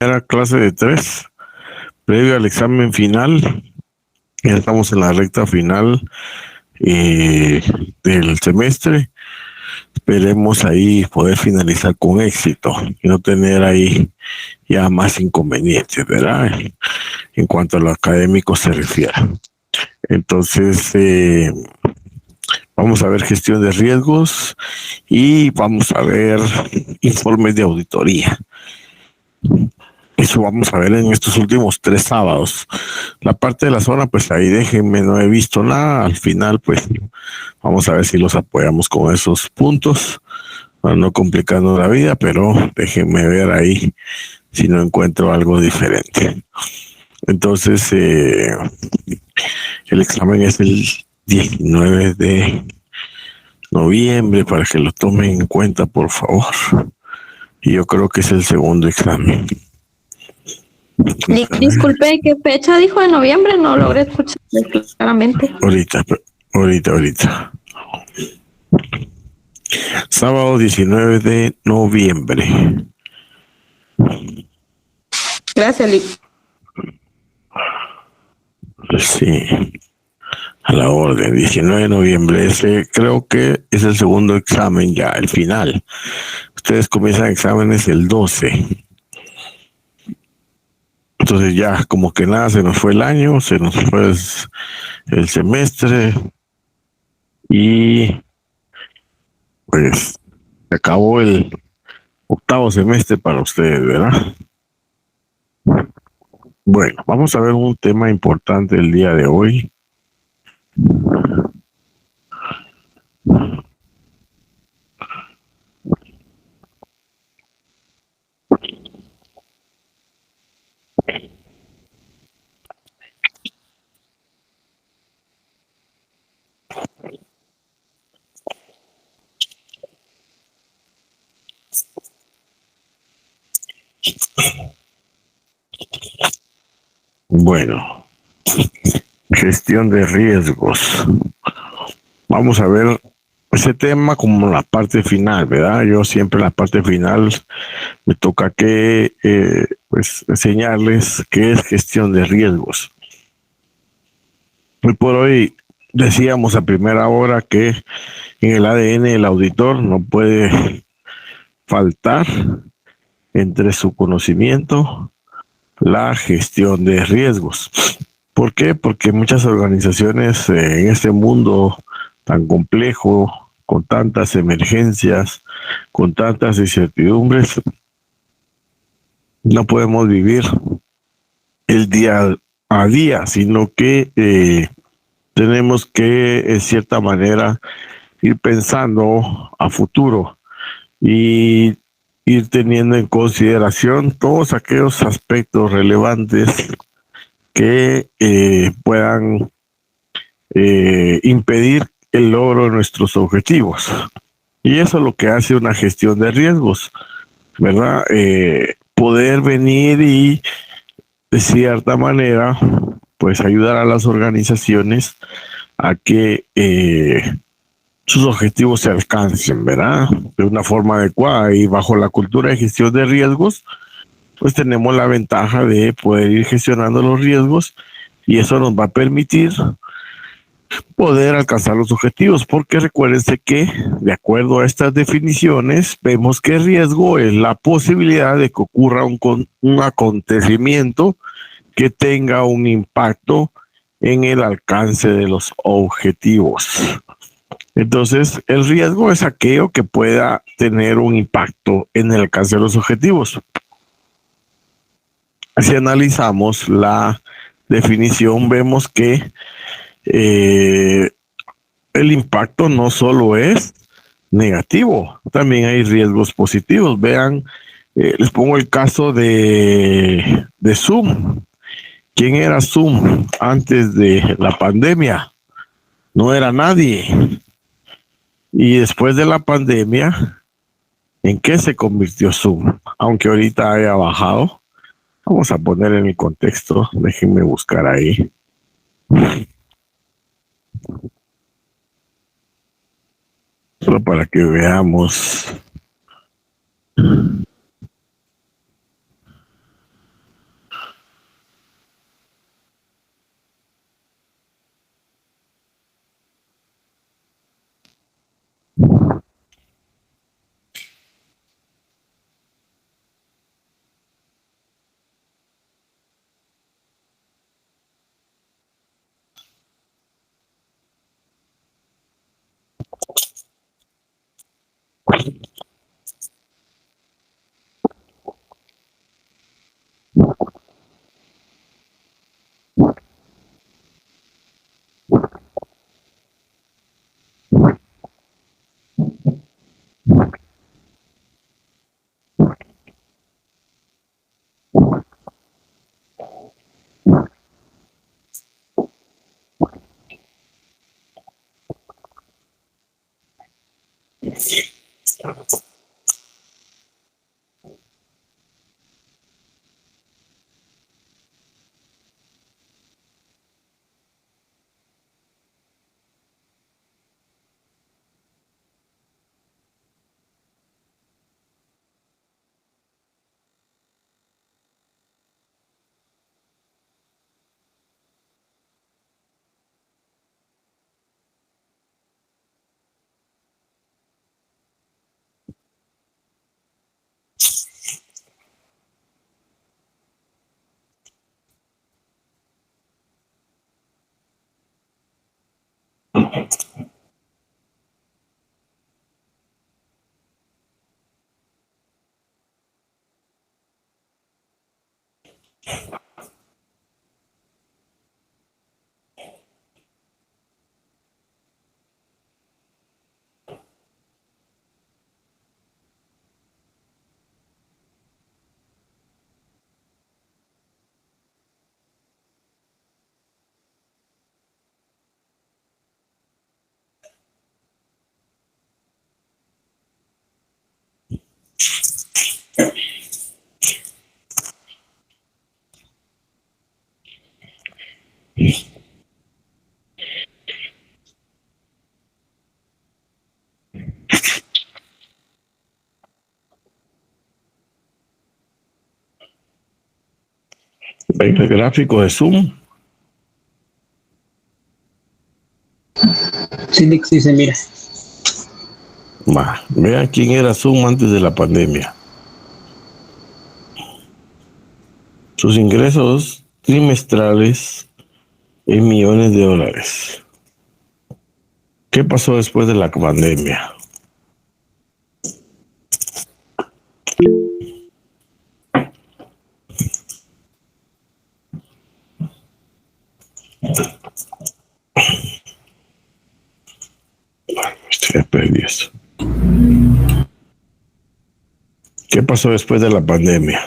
Era clase de 3, previo al examen final. Ya estamos en la recta final eh, del semestre. Esperemos ahí poder finalizar con éxito y no tener ahí ya más inconvenientes, ¿verdad? En cuanto a lo académico se refiere. Entonces, vamos a ver gestión de riesgos y vamos a ver informes de auditoría. Eso vamos a ver en estos últimos 3 sábados. La parte de la zona, pues ahí déjenme, no he visto nada. Al final, pues vamos a ver si los apoyamos con esos puntos, para no complicarnos la vida, pero déjenme ver ahí si no encuentro algo diferente. Entonces, el examen es el 19 de noviembre, para que lo tomen en cuenta, por favor. Y yo creo que es el segundo examen. Disculpe, ¿qué fecha dijo de noviembre? No logré escuchar claramente. Ahorita. Sábado 19 de noviembre. Gracias, Lick. Sí, a la orden. 19 de noviembre. Ese creo que es el segundo examen ya, el final. Ustedes comienzan exámenes el 12. Entonces ya como que nada, se nos fue el año, se nos fue el semestre y pues se acabó el octavo semestre para ustedes, ¿verdad? Bueno, vamos a ver un tema importante el día de hoy. Bueno, gestión de riesgos. Vamos a ver ese tema como la parte final, ¿verdad? Yo siempre en la parte final me toca que pues enseñarles qué es gestión de riesgos. Hoy por hoy decíamos a primera hora que en el ADN del auditor no puede faltar entre su conocimiento la gestión de riesgos. ¿Por qué? Porque muchas organizaciones en este mundo tan complejo, con tantas emergencias, con tantas incertidumbres, no podemos vivir el día a día, sino que tenemos que, en cierta manera, ir pensando a futuro y ir teniendo en consideración todos aquellos aspectos relevantes que puedan impedir el logro de nuestros objetivos. Y eso es lo que hace una gestión de riesgos, ¿verdad? Poder venir y, de cierta manera, pues ayudar a las organizaciones a que sus objetivos se alcancen, ¿verdad? De una forma adecuada y bajo la cultura de gestión de riesgos, pues tenemos la ventaja de poder ir gestionando los riesgos y eso nos va a permitir poder alcanzar los objetivos, porque recuérdense que de acuerdo a estas definiciones vemos que riesgo es la posibilidad de que ocurra un acontecimiento que tenga un impacto en el alcance de los objetivos. Entonces, el riesgo es aquello que pueda tener un impacto en el alcance de los objetivos. Si analizamos la definición, vemos que el impacto no solo es negativo, también hay riesgos positivos. Vean, les pongo el caso de Zoom. ¿Quién era Zoom antes de la pandemia? No era nadie. Y después de la pandemia, ¿en qué se convirtió Zoom? Aunque ahorita haya bajado. Vamos a poner en el contexto, déjenme buscar ahí. Solo para que veamos. ¿Ven el gráfico de Zoom? Sí, sí se mira. Vean quién era Zoom antes de la pandemia. Sus ingresos trimestrales en millones de dólares. ¿Qué pasó después de la pandemia? Estoy perdido. ¿Qué pasó después de la pandemia?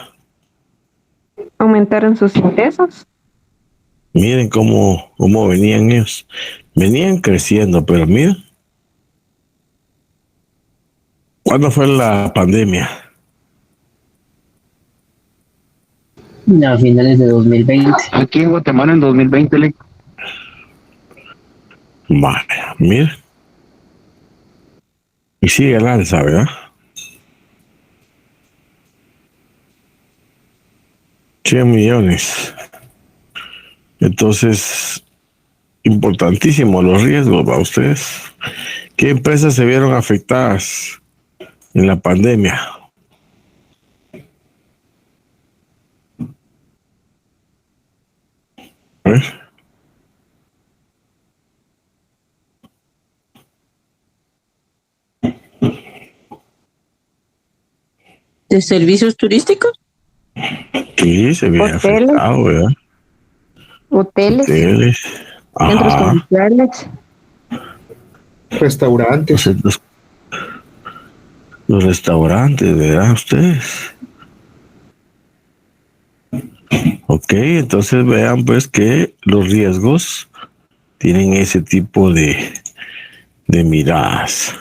Aumentaron sus ingresos. Miren cómo venían ellos. Venían creciendo, pero miren. ¿Cuándo fue la pandemia? A finales de 2020. Aquí en Guatemala en 2020, Vale, miren. Y sigue el alza, ¿verdad? $100 millones. Entonces, importantísimo los riesgos para ustedes. ¿Qué empresas se vieron afectadas en la pandemia? ¿Eh? ¿De servicios turísticos? Sí, se vieron afectados, ¿verdad? Hoteles, Hoteles. centros Ajá. comerciales. restaurantes. Los restaurantes, ¿verdad? Ustedes. Ok, entonces vean pues que los riesgos tienen ese tipo de miradas.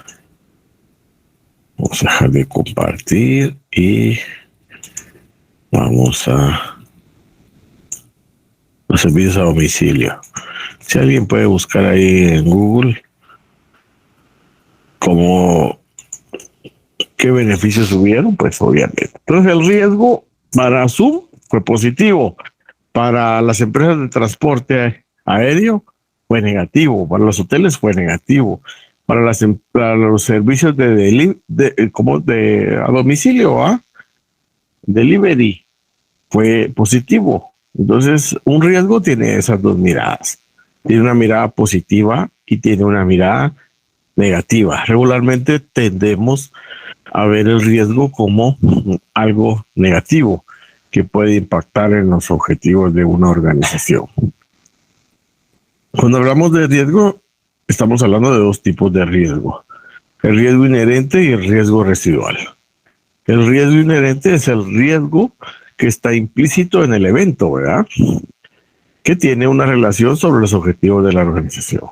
Vamos a dejar de compartir y vamos a los servicios a domicilio. Si alguien puede buscar ahí en Google como qué beneficios hubieron, pues obviamente. Entonces el riesgo para Zoom fue positivo. Para las empresas de transporte aéreo fue negativo. Para los hoteles fue negativo. Para los servicios de a domicilio, delivery, fue positivo. Entonces, un riesgo tiene esas dos miradas. Tiene una mirada positiva y tiene una mirada negativa. Regularmente tendemos a ver el riesgo como algo negativo que puede impactar en los objetivos de una organización. Cuando hablamos de riesgo, estamos hablando de dos tipos de riesgo: el riesgo inherente y el riesgo residual. El riesgo inherente es el riesgo que está implícito en el evento, ¿verdad? Que tiene una relación sobre los objetivos de la organización.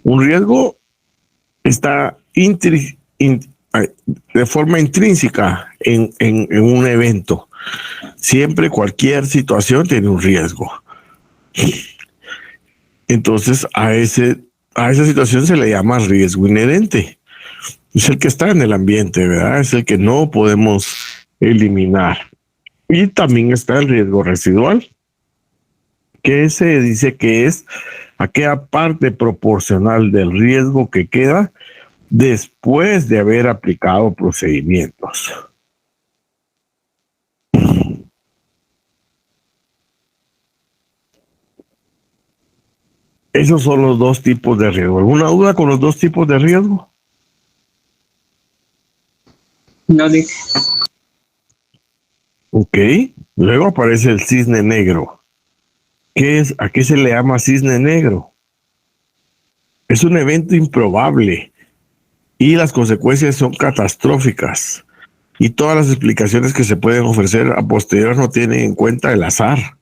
Un riesgo está de forma intrínseca en un evento. Siempre cualquier situación tiene un riesgo. Entonces a esa situación se le llama riesgo inherente. Es el que está en el ambiente, ¿verdad? Es el que no podemos eliminar. Y también está el riesgo residual, que se dice que es aquella parte proporcional del riesgo que queda después de haber aplicado procedimientos. Esos son los dos tipos de riesgo. ¿Alguna duda con los dos tipos de riesgo? No, Ok. Luego aparece el cisne negro. ¿A qué se le llama cisne negro? Es un evento improbable y las consecuencias son catastróficas. Y todas las explicaciones que se pueden ofrecer a posterior no tienen en cuenta el azar.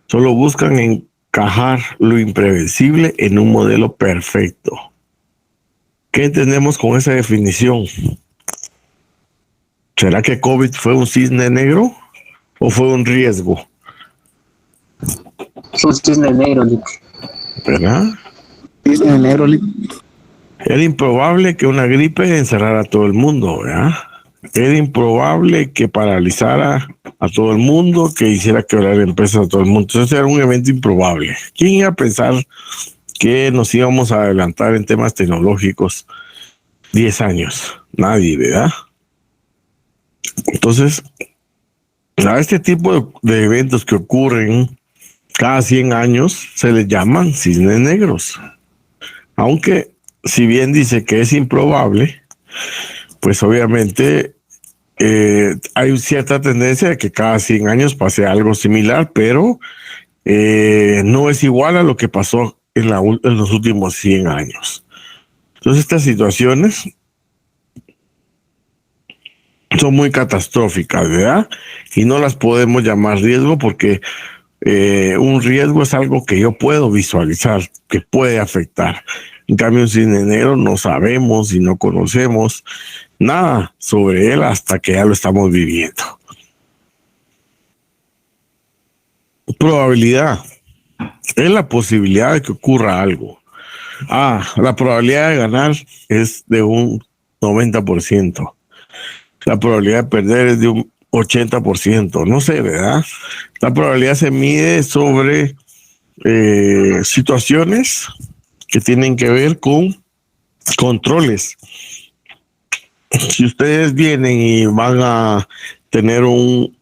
Solo buscan encajar lo imprevisible en un modelo perfecto. ¿Qué entendemos con esa definición? ¿Será que COVID fue un cisne negro o fue un riesgo? es un cisne negro, Lick. ¿Verdad? Cisne negro, Era improbable que una gripe encerrara a todo el mundo, ¿verdad? Era improbable que paralizara a todo el mundo, que hiciera quebrar empresas a todo el mundo. Entonces era un evento improbable. ¿Quién iba a pensar que nos íbamos a adelantar en temas tecnológicos 10 años? Nadie, ¿verdad? Entonces, a este tipo de eventos que ocurren cada 100 años se les llaman cisnes negros. Aunque, si bien dice que es improbable, pues obviamente hay cierta tendencia de que cada 100 años pase algo similar, pero no es igual a lo que pasó en los últimos 100 años. Entonces, estas situaciones son muy catastróficas, ¿verdad? Y no las podemos llamar riesgo porque un riesgo es algo que yo puedo visualizar, que puede afectar. En cambio, un cisne negro no sabemos y no conocemos nada sobre él hasta que ya lo estamos viviendo. Probabilidad es la posibilidad de que ocurra algo. La probabilidad de ganar es de un 90%. La probabilidad de perder es de un 80%. No sé, ¿verdad? La probabilidad se mide sobre situaciones que tienen que ver con controles. Si ustedes vienen y van a tener un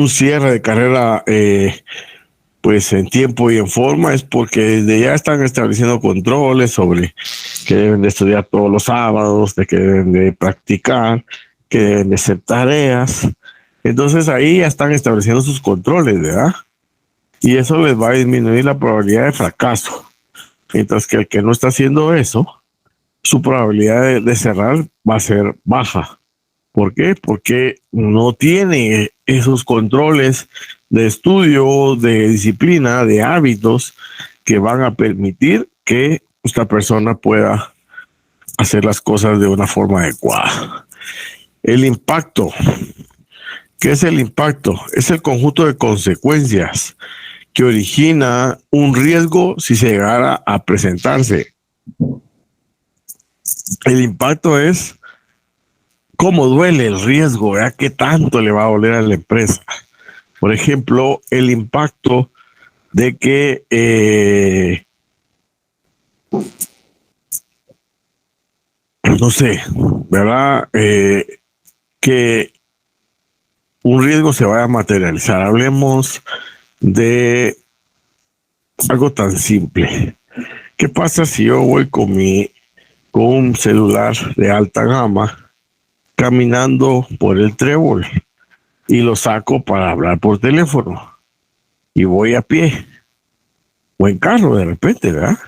cierre de carrera pues en tiempo y en forma, es porque desde ya están estableciendo controles sobre que deben de estudiar todos los sábados, de que deben de practicar, que deben de hacer tareas. Entonces ahí ya están estableciendo sus controles, ¿verdad? Y eso les va a disminuir la probabilidad de fracaso. Mientras que el que no está haciendo eso, su probabilidad de cerrar va a ser baja. ¿Por qué? Porque no tiene esos controles de estudio, de disciplina, de hábitos que van a permitir que esta persona pueda hacer las cosas de una forma adecuada. El impacto. ¿Qué es el impacto? Es el conjunto de consecuencias que origina un riesgo si se llegara a presentarse. El impacto es cómo duele el riesgo, ¿verdad? ¿Qué tanto le va a doler a la empresa? Por ejemplo, el impacto de que, no sé, ¿verdad? Que un riesgo se vaya a materializar. Hablemos de algo tan simple. ¿Qué pasa si yo voy con un celular de alta gama caminando por el trébol y lo saco para hablar por teléfono y voy a pie o en carro de repente, ¿verdad?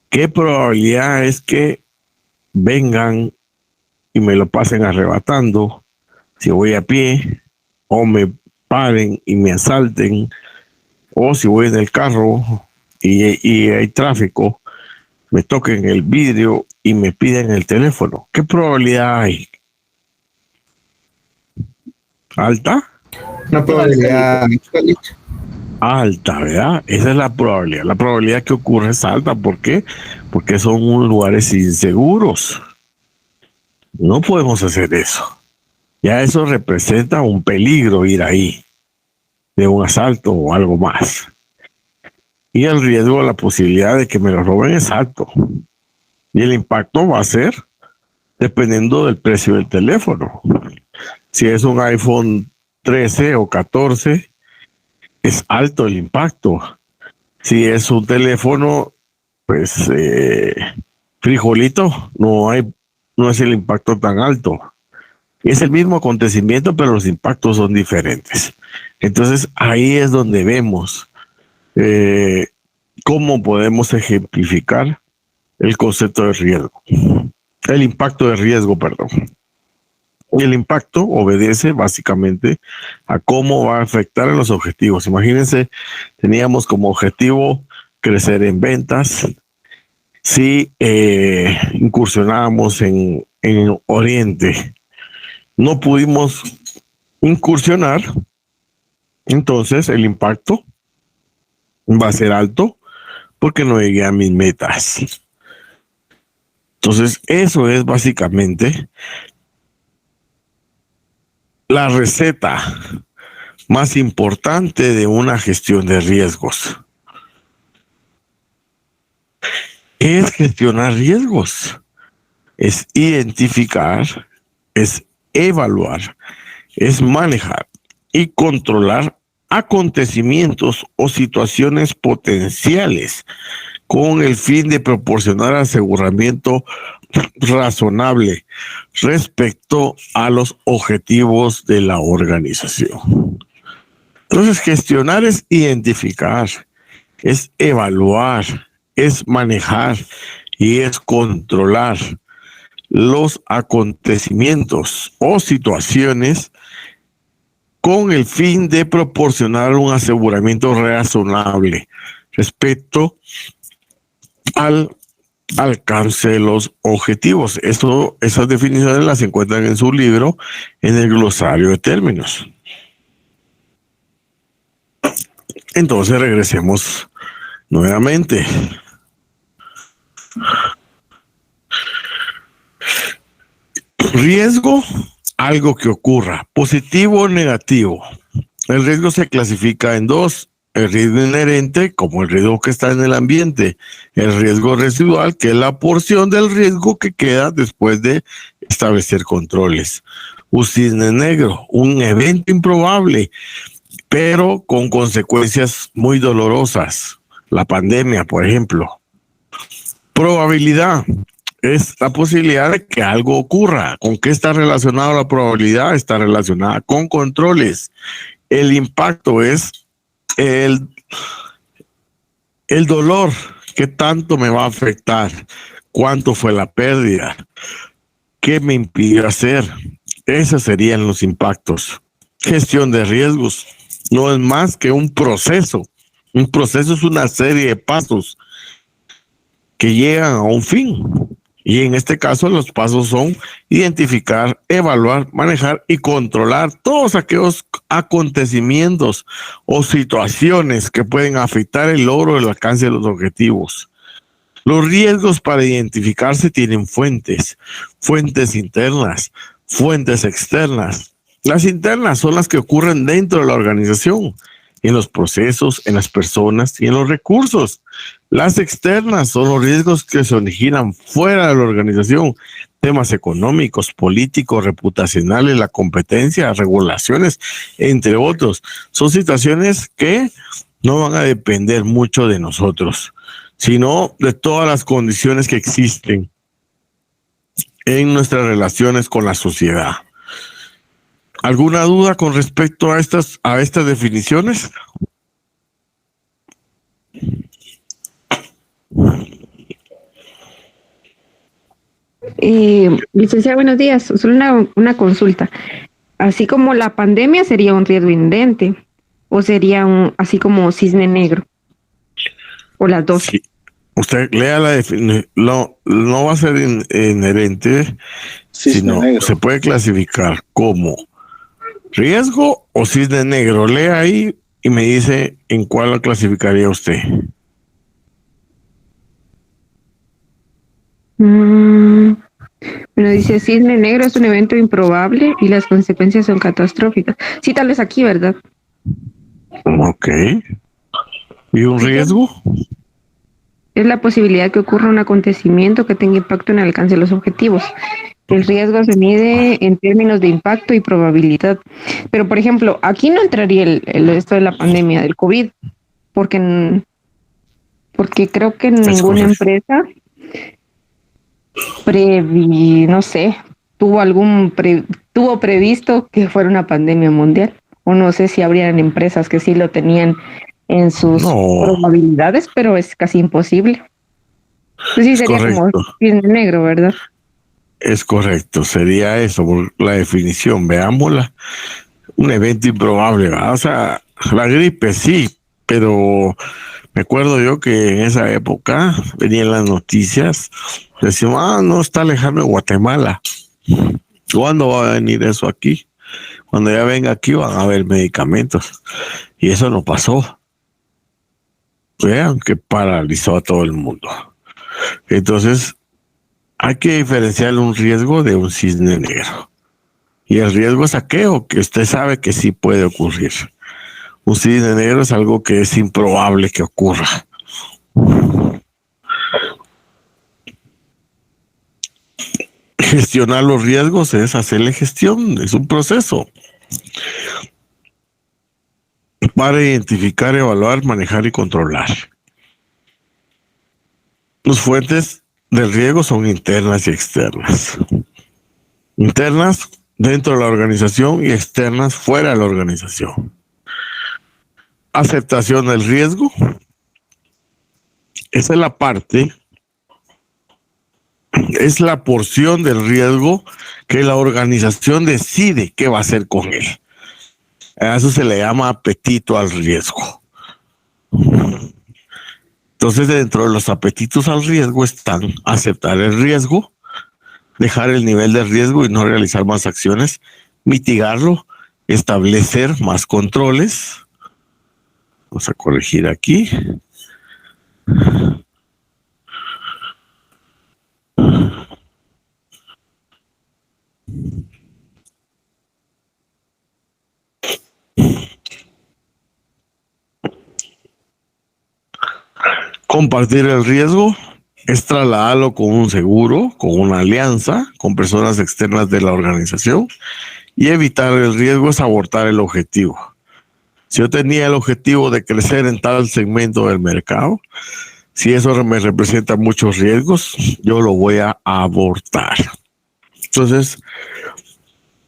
¿Qué probabilidad es que vengan y me lo pasen arrebatando si voy a pie, o me paren y me asalten, o si voy en el carro y hay tráfico, me toquen el vidrio y me piden el teléfono. ¿Qué probabilidad hay? ¿Alta? Una probabilidad Alta, ¿verdad? Esa es la probabilidad. La probabilidad que ocurre es alta. ¿Por qué? Porque son unos lugares inseguros. No podemos hacer eso. Ya eso representa un peligro ir ahí, de un asalto o algo más. Y el riesgo, la posibilidad de que me lo roben es alto. Y el impacto va a ser dependiendo del precio del teléfono. Si es un iPhone 13 o 14, es alto el impacto. Si es un teléfono, pues frijolito, no es el impacto tan alto. Es el mismo acontecimiento, pero los impactos son diferentes. Entonces ahí es donde vemos cómo podemos ejemplificar el concepto de riesgo. El impacto de riesgo, perdón. El impacto obedece básicamente a cómo va a afectar en los objetivos. Imagínense, teníamos como objetivo crecer en ventas. Si incursionábamos en Oriente, no pudimos incursionar, entonces el impacto va a ser alto porque no llegué a mis metas. Entonces, eso es básicamente la receta más importante de una gestión de riesgos. Es gestionar riesgos, es identificar, es evaluar, es manejar y controlar acontecimientos o situaciones potenciales con el fin de proporcionar aseguramiento razonable respecto a los objetivos de la organización. Entonces, gestionar es identificar, es evaluar, es manejar y es controlar los acontecimientos o situaciones con el fin de proporcionar un aseguramiento razonable respecto al alcance de los objetivos. Esas definiciones las encuentran en su libro, en el glosario de términos. Entonces regresemos nuevamente. Riesgo, algo que ocurra, positivo o negativo. El riesgo se clasifica en dos: el riesgo inherente, como el riesgo que está en el ambiente; el riesgo residual, que es la porción del riesgo que queda después de establecer controles. Un cisne negro, un evento improbable, pero con consecuencias muy dolorosas. La pandemia, por ejemplo. Probabilidad es la posibilidad de que algo ocurra. ¿Con qué está relacionada la probabilidad? Está relacionada con controles. El impacto es el dolor. ¿Qué tanto me va a afectar? ¿Cuánto fue la pérdida? ¿Qué me impidió hacer? Esos serían los impactos. Gestión de riesgos no es más que un proceso. Un proceso es una serie de pasos que llegan a un fin. Y en este caso los pasos son identificar, evaluar, manejar y controlar todos aquellos acontecimientos o situaciones que pueden afectar el logro del alcance de los objetivos. Los riesgos para identificarse tienen fuentes internas, fuentes externas. Las internas son las que ocurren dentro de la organización, en los procesos, en las personas y en los recursos. Las externas son los riesgos que se originan fuera de la organización, temas económicos, políticos, reputacionales, la competencia, regulaciones, entre otros. Son situaciones que no van a depender mucho de nosotros, sino de todas las condiciones que existen en nuestras relaciones con la sociedad. ¿Alguna duda con respecto a estas definiciones? Licenciada, buenos días. Solo una consulta. Así como la pandemia sería un riesgo inherente, o sería así como cisne negro, o las dos. Sí. Usted lea la definición, no va a ser inherente, Cisne sino negro. se puede clasificar como riesgo o cisne negro. Lea ahí y me dice en cuál lo clasificaría usted. Bueno, dice cisne negro es un evento improbable y las consecuencias son catastróficas. Sí, tal vez aquí, ¿verdad? Ok. ¿Y un riesgo? Es la posibilidad que ocurra un acontecimiento que tenga impacto en el alcance de los objetivos. El riesgo se mide en términos de impacto y probabilidad. Pero, por ejemplo, aquí no entraría esto de la pandemia del COVID, porque, porque creo que Es ninguna correcto. empresa no sé, tuvo previsto que fuera una pandemia mundial. O no sé si habrían empresas que sí lo tenían en sus No, probabilidades, pero es casi imposible. Pues sí, es sería como correcto. cisne negro, ¿verdad? Es correcto. Sería eso, por la definición. Veámosla. Un evento improbable, ¿verdad? O sea, la gripe sí, pero me acuerdo yo que en esa época venían las noticias, decíamos, no está lejano en Guatemala. ¿Cuándo va a venir eso aquí? Cuando ya venga aquí van a haber medicamentos. Y eso no pasó. Vean que paralizó a todo el mundo. Entonces, hay que diferenciar un riesgo de un cisne negro. Y el riesgo es aquello que usted sabe que sí puede ocurrir. Un cisne negro es algo que es improbable que ocurra. Gestionar los riesgos es hacerle gestión, es un proceso para identificar, evaluar, manejar y controlar. Las fuentes del riesgo son internas y externas. Internas dentro de la organización y externas fuera de la organización. Aceptación del riesgo. Esa es la parte, es la porción del riesgo que la organización decide qué va a hacer con él. A eso se le llama apetito al riesgo. Entonces, dentro de los apetitos al riesgo están aceptar el riesgo, dejar el nivel de riesgo y no realizar más acciones, mitigarlo, establecer más controles. Vamos a corregir aquí. Compartir el riesgo es trasladarlo con un seguro, con una alianza, con personas externas de la organización, y evitar el riesgo es abortar el objetivo. Si yo tenía el objetivo de crecer en tal segmento del mercado, si eso me representa muchos riesgos, yo lo voy a abortar. Entonces,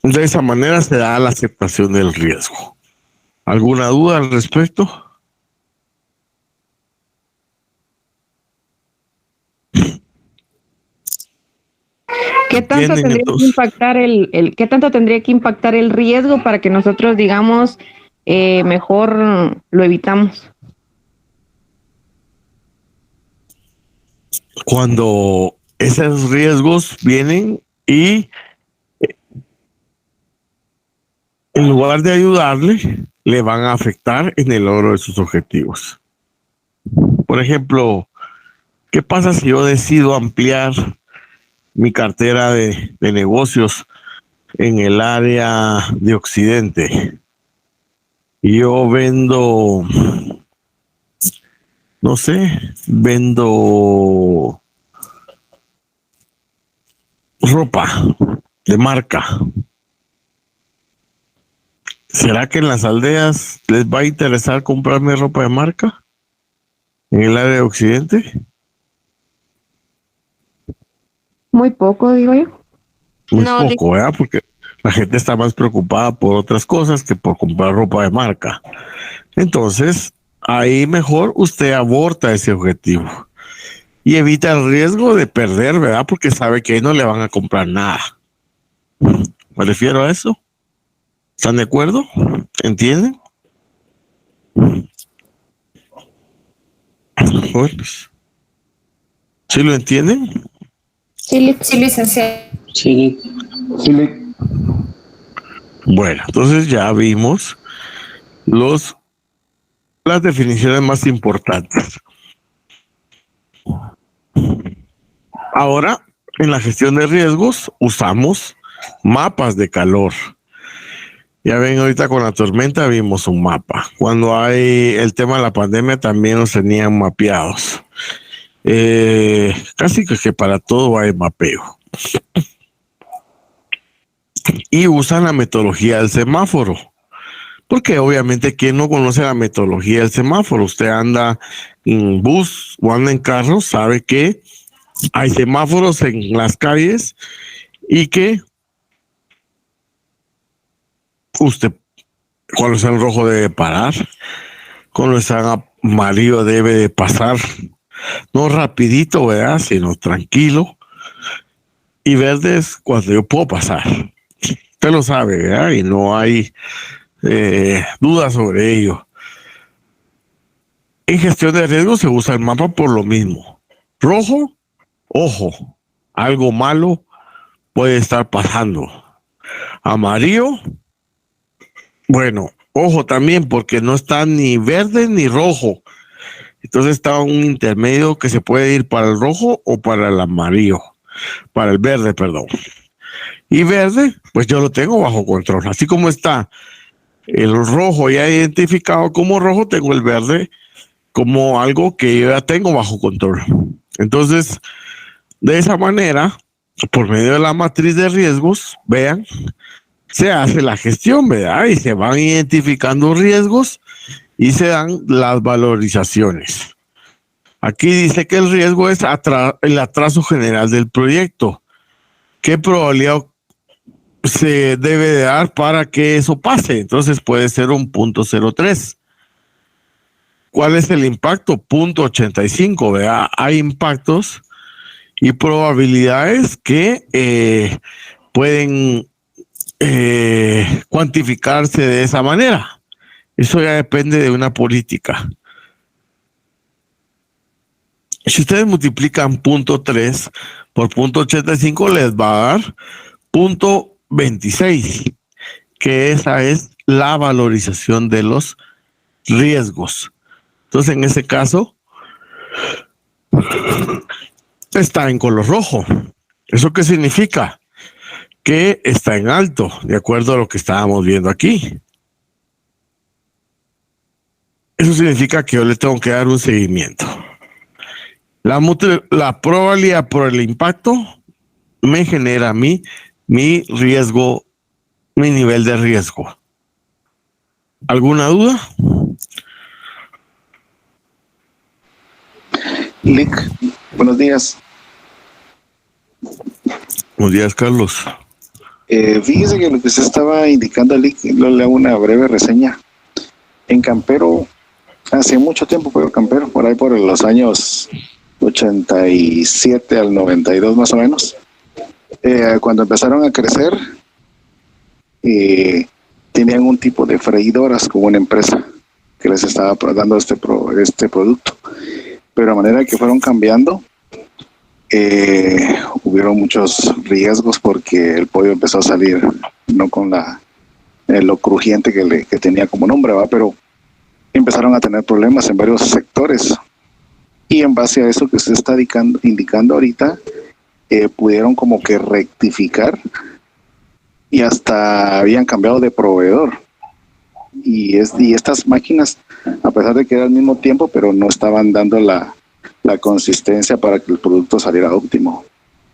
de esa manera se da la aceptación del riesgo. ¿Alguna duda al respecto? ¿Qué tanto ¿Entienden tendría que entonces? impactar qué tanto tendría que impactar el riesgo para que nosotros digamos mejor lo evitamos? Cuando esos riesgos vienen y en lugar de ayudarle, le van a afectar en el logro de sus objetivos. Por ejemplo, ¿qué pasa si yo decido ampliar mi cartera de negocios en el área de Occidente? Y yo vendo, no sé, vendo ropa de marca. ¿Será que en las aldeas les va a interesar comprarme ropa de marca en el área de Occidente? Muy poco, digo yo. Muy No, poco, ¿verdad? Porque la gente está más preocupada por otras cosas que por comprar ropa de marca. Entonces, ahí mejor usted aborta ese objetivo y evita el riesgo de perder, ¿verdad? Porque sabe que ahí no le van a comprar nada. Me refiero a eso. ¿Están de acuerdo? ¿Entienden? Bueno, ¿Sí lo entienden? Sí, licenciado. Sí, Bueno, entonces ya vimos las definiciones más importantes. Ahora, en la gestión de riesgos, usamos mapas de calor. Ya ven, ahorita con la tormenta vimos un mapa. Cuando hay el tema de la pandemia también nos tenían mapeados. Casi que para todo hay mapeo. Y usan la metodología del semáforo. Porque obviamente quien no conoce la metodología del semáforo, usted anda en bus o anda en carro, sabe que hay semáforos en las calles y que usted cuando está en rojo debe parar, cuando está en amarillo debe de pasar, no rapidito, ¿verdad? Sino tranquilo. Y verde es cuando yo puedo pasar. Usted lo sabe, ¿verdad? Y no hay dudas sobre ello. En gestión de riesgos se usa el mapa por lo mismo. Rojo, ojo, algo malo puede estar pasando. Amarillo, bueno, ojo también, porque no está ni verde ni rojo. Entonces está un intermedio que se puede ir para el rojo o para el amarillo, para el verde, perdón. Y verde, pues yo lo tengo bajo control. Así como está el rojo ya identificado como rojo, tengo el verde como algo que yo ya tengo bajo control. Entonces, de esa manera, por medio de la matriz de riesgos, vean, se hace la gestión, ¿verdad? Y se van identificando riesgos y se dan las valorizaciones. Aquí dice que el riesgo es el atraso general del proyecto. ¿Qué probabilidad se debe de dar para que eso pase? Entonces puede ser un 0.03. ¿Cuál es el impacto? 0.85, ¿verdad? Hay impactos y probabilidades que pueden cuantificarse de esa manera. Eso ya depende de una política. Si ustedes multiplican 0.3 por 0.85 les va a dar 0.26, que esa es la valorización de los riesgos. Entonces, en ese caso, está en color rojo. ¿Eso qué significa? Que está en alto, de acuerdo a lo que estábamos viendo aquí. Eso significa que yo le tengo que dar un seguimiento. La probabilidad por el impacto me genera a mí mi riesgo, mi nivel de riesgo. ¿Alguna duda? Lick, buenos días. Buenos días, Carlos. Fíjese que lo que se estaba indicando, Lick, le hago una breve reseña. En Campero, hace mucho tiempo fue Campero, por ahí por los años 87 al 92 más o menos, cuando empezaron a crecer, tenían un tipo de freidoras como una empresa que les estaba dando este producto. Pero a manera que fueron cambiando, hubieron muchos riesgos porque el pollo empezó a salir no con lo crujiente que tenía como nombre, ¿va? Pero empezaron a tener problemas en varios sectores. Y en base a eso que usted está indicando ahorita, pudieron como que rectificar y hasta habían cambiado de proveedor. Y estas máquinas, a pesar de que era al mismo tiempo, pero no estaban dando la consistencia para que el producto saliera óptimo.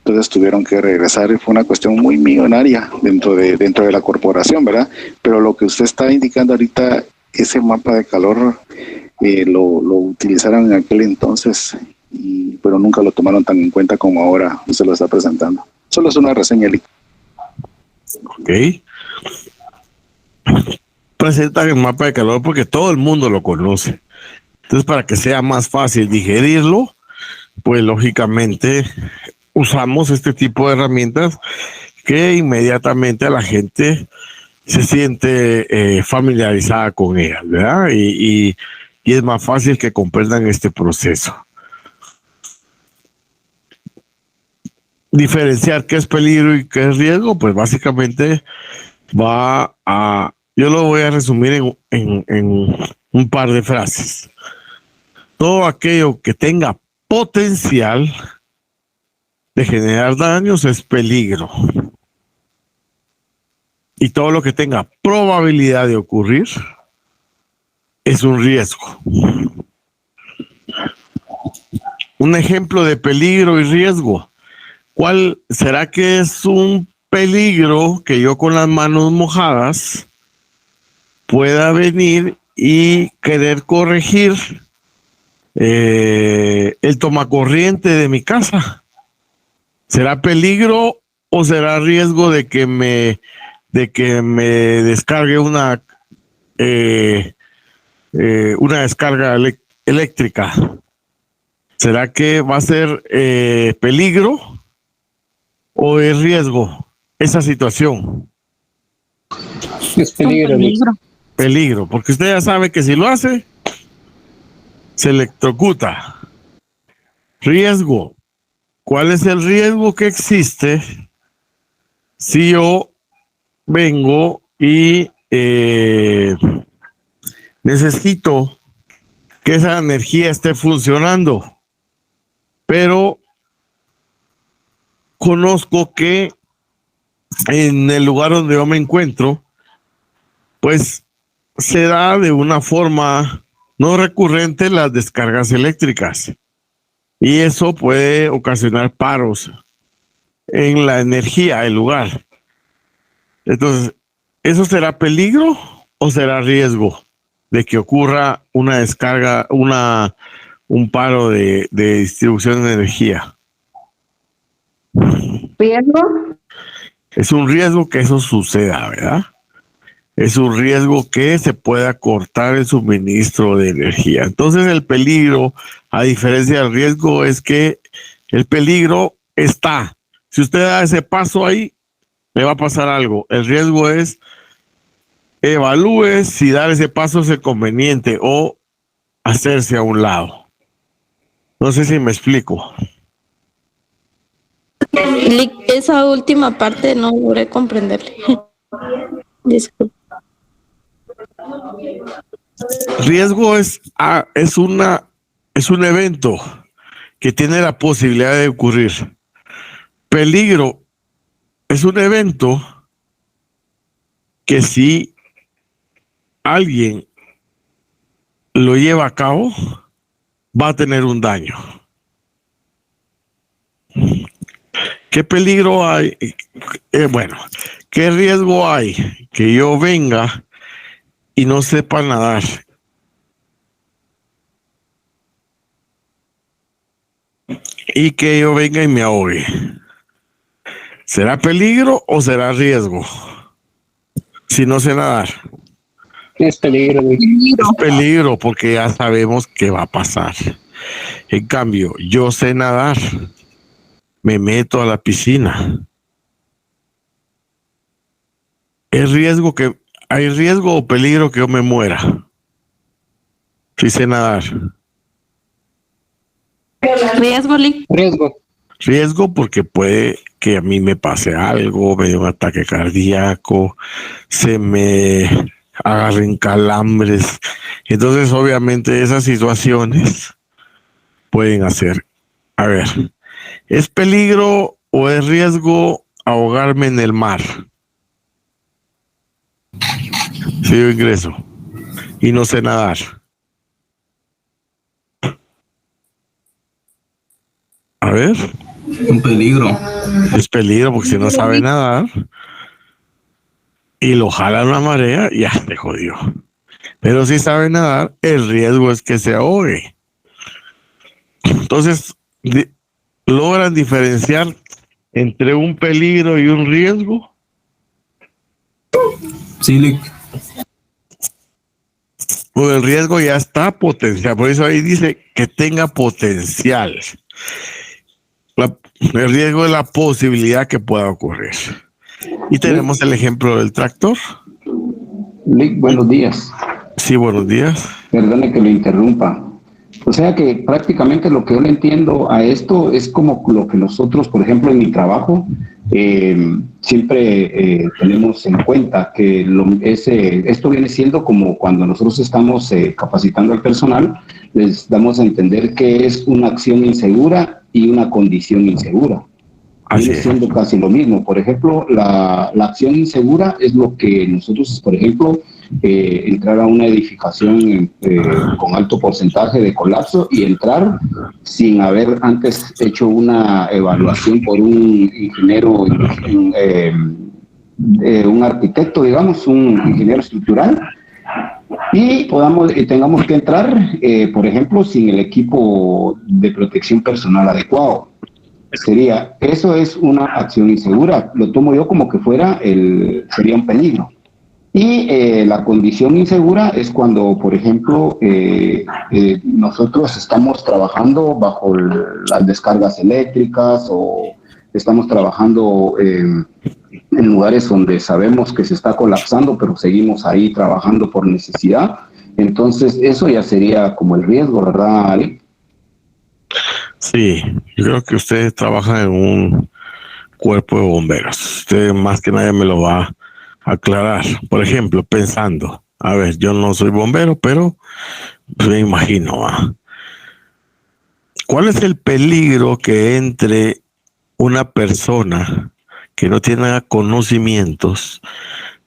Entonces tuvieron que regresar y fue una cuestión muy millonaria dentro de la corporación, ¿verdad? Pero lo que usted está indicando ahorita, ese mapa de calor, lo utilizaron en aquel entonces, pero nunca lo tomaron tan en cuenta como ahora se lo está presentando. Solo es una reseña, Lick. Ok. Presentan el mapa de calor porque todo el mundo lo conoce. Entonces, para que sea más fácil digerirlo, pues lógicamente usamos este tipo de herramientas que inmediatamente a la gente se siente familiarizada con ellas, ¿verdad? Y es más fácil que comprendan este proceso. diferenciar qué es peligro y qué es riesgo, pues básicamente yo lo voy a resumir en un par de frases. Todo aquello que tenga potencial de generar daños es peligro. Y todo lo que tenga probabilidad de ocurrir es un riesgo. Un ejemplo de peligro y riesgo. ¿Cuál será que es un peligro que yo con las manos mojadas pueda venir y querer corregir el tomacorriente de mi casa? ¿Será peligro o será riesgo de que me descargue una descarga eléctrica? ¿Será que va a ser peligro o es riesgo esa situación? Es peligro. Peligro, porque usted ya sabe que si lo hace, se electrocuta. Riesgo. ¿Cuál es el riesgo que existe si yo vengo y necesito que esa energía esté funcionando, pero conozco que en el lugar donde yo me encuentro, pues se da de una forma no recurrente las descargas eléctricas y eso puede ocasionar paros en la energía del lugar. Entonces, ¿eso será peligro o será riesgo de que ocurra una descarga, un paro de distribución de energía? ¿Riesgo? Es un riesgo que eso suceda, ¿verdad? Es un riesgo que se pueda cortar el suministro de energía. Entonces el peligro, a diferencia del riesgo, es que el peligro está. Si usted da ese paso ahí, le va a pasar algo. El riesgo es evalúe si dar ese paso es conveniente o hacerse a un lado. No sé si me explico. Esa última parte no logré comprenderle. Disculpe. Riesgo es un evento que tiene la posibilidad de ocurrir. Peligro es un evento que si alguien lo lleva a cabo, va a tener un daño. ¿Qué peligro hay? ¿Qué riesgo hay? Que yo venga y no sepa nadar. Y que yo venga y me ahogue. ¿Será peligro o será riesgo? Si no sé nadar. Es peligro. Es peligro porque ya sabemos qué va a pasar. En cambio, yo sé nadar. Me meto a la piscina. ¿Hay riesgo o peligro que yo me muera? Si sé nadar. Riesgo, Riesgo porque puede que a mí me pase algo, me dé un ataque cardíaco, se me agarren calambres. Entonces, obviamente, esas situaciones pueden hacer. A ver, ¿es peligro o es riesgo ahogarme en el mar? Si yo ingreso y no sé nadar. A ver. Un peligro. Es peligro porque si no sabe nadar y lo jala una marea, ya te jodió. Pero si sabe nadar, el riesgo es que se ahogue. Entonces, ¿logran diferenciar entre un peligro y un riesgo? Sí, Pues el riesgo ya está potencial, por eso ahí dice que tenga potencial. El riesgo es la posibilidad que pueda ocurrir. Y tenemos el ejemplo del tractor. Lick, buenos días. Sí, buenos días. Perdone que lo interrumpa. O sea que prácticamente lo que yo le entiendo a esto es como lo que nosotros, por ejemplo, en mi trabajo, siempre tenemos en cuenta que esto viene siendo como cuando nosotros estamos capacitando al personal, les damos a entender que es una acción insegura y una condición insegura. Viene siendo casi lo mismo. Por ejemplo, la acción insegura es lo que nosotros, por ejemplo, entrar a una edificación con alto porcentaje de colapso y entrar sin haber antes hecho una evaluación por un ingeniero, un arquitecto, digamos, un ingeniero estructural, y tengamos que entrar, por ejemplo, sin el equipo de protección personal adecuado. Eso es una acción insegura. Lo tomo yo como que sería un peligro. Y la condición insegura es cuando, por ejemplo, nosotros estamos trabajando bajo las descargas eléctricas o estamos trabajando en lugares donde sabemos que se está colapsando, pero seguimos ahí trabajando por necesidad. Entonces, eso ya sería como el riesgo, ¿verdad, Ali? Sí, yo creo que usted trabaja en un cuerpo de bomberos. Usted más que nadie me lo va a aclarar. Por ejemplo, pensando, a ver, yo no soy bombero, pero pues me imagino, ¿va? ¿Cuál es el peligro que entre una persona que no tiene conocimientos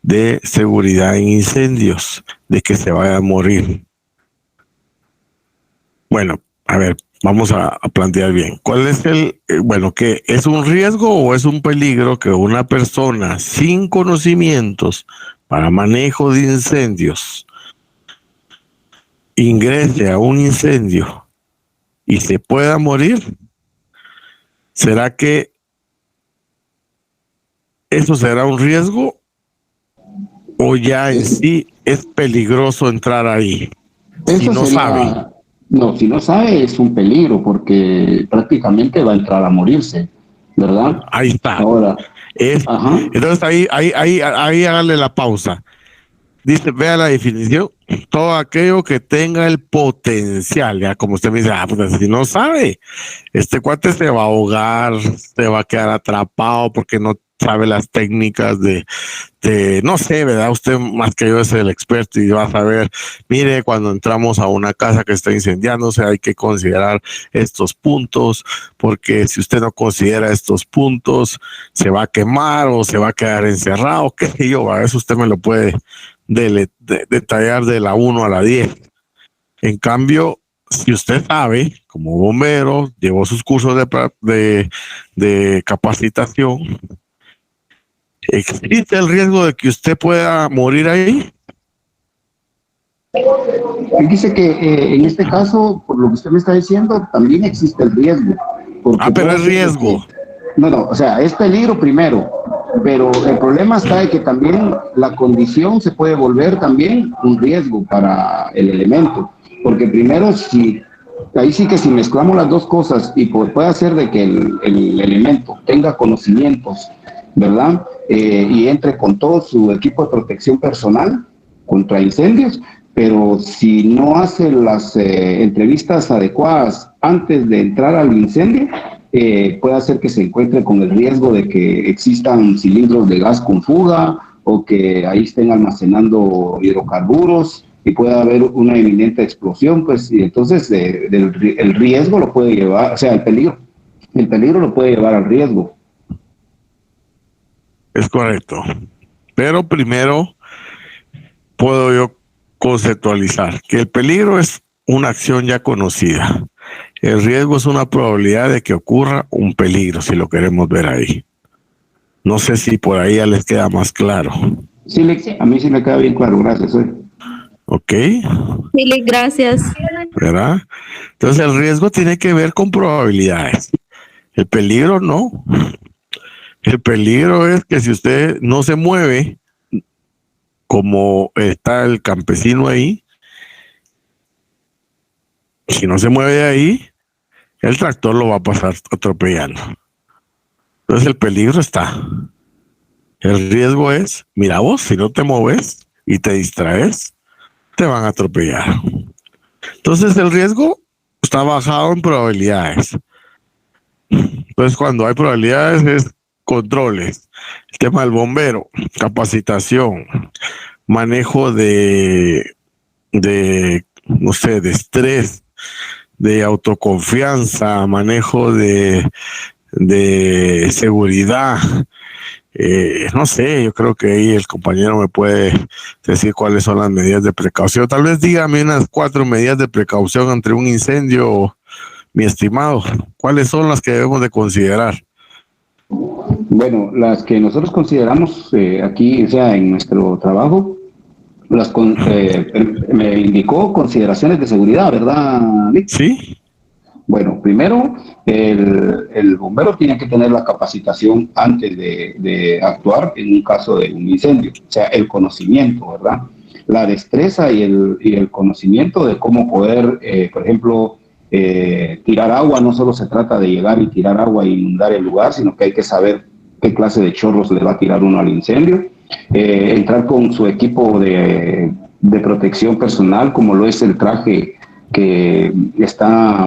de seguridad en incendios, de que se vaya a morir? Bueno, a ver, vamos a plantear bien. ¿Cuál es que es un riesgo o es un peligro que una persona sin conocimientos para manejo de incendios ingrese a un incendio y se pueda morir? ¿Será que eso será un riesgo o ya en sí es peligroso entrar ahí si no sabe? No, si no sabe es un peligro porque prácticamente va a entrar a morirse, ¿verdad? Ahí está. Ahora, entonces ahí hágale la pausa. Dice, vea la definición, todo aquello que tenga el potencial, ya como usted me dice, pues si no sabe, este cuate se va a ahogar, se va a quedar atrapado porque no sabe las técnicas de no sé, ¿verdad? Usted más que yo es el experto y va a saber, mire, cuando entramos a una casa que está incendiándose hay que considerar estos puntos, porque si usted no considera estos puntos, se va a quemar o se va a quedar encerrado, qué sé yo, a eso usted me lo puede detallar de la 1 a la 10. En cambio, si usted sabe, como bombero, llevó sus cursos de capacitación, ¿existe el riesgo de que usted pueda morir ahí? Dice que en este caso, por lo que usted me está diciendo, también existe el riesgo. Pero es riesgo. No, o sea, es peligro primero, pero el problema está de que también la condición se puede volver también un riesgo para el elemento, porque primero ahí sí que si mezclamos las dos cosas y puede hacer de que el elemento tenga conocimientos, ¿verdad? Y entre con todo su equipo de protección personal contra incendios, pero si no hace las entrevistas adecuadas antes de entrar al incendio, puede hacer que se encuentre con el riesgo de que existan cilindros de gas con fuga o que ahí estén almacenando hidrocarburos y pueda haber una inminente explosión, pues, y entonces el riesgo lo puede llevar, o sea, el peligro lo puede llevar al riesgo. Es correcto. Pero primero puedo yo conceptualizar que el peligro es una acción ya conocida. El riesgo es una probabilidad de que ocurra un peligro, si lo queremos ver ahí. No sé si por ahí ya les queda más claro. Sí, a mí sí me queda bien claro, gracias. Ok. Sí, gracias. ¿Verdad? Entonces el riesgo tiene que ver con probabilidades. El peligro no. El peligro es que si usted no se mueve, como está el campesino ahí, si no se mueve de ahí, el tractor lo va a pasar atropellando. Entonces el peligro está. El riesgo es, mira vos, si no te mueves y te distraes, te van a atropellar. Entonces el riesgo está basado en probabilidades. Entonces, cuando hay probabilidades, es controles. El tema del bombero, capacitación, manejo de no sé, de estrés, de autoconfianza, manejo de seguridad. No sé, yo creo que ahí el compañero me puede decir cuáles son las medidas de precaución. Tal vez dígame unas 4 medidas de precaución ante un incendio, mi estimado. ¿Cuáles son las que debemos de considerar? Bueno, las que nosotros consideramos aquí, o sea, en nuestro trabajo, me indicó consideraciones de seguridad, ¿verdad, Nick? Sí. Bueno, primero, el bombero tiene que tener la capacitación antes de actuar en un caso de un incendio, o sea, el conocimiento, ¿verdad? La destreza y el conocimiento de cómo poder, por ejemplo, tirar agua. No solo se trata de llegar y tirar agua e inundar el lugar, sino que hay que saber qué clase de chorros le va a tirar uno al incendio. Entrar con su equipo de protección personal, como lo es el traje que está,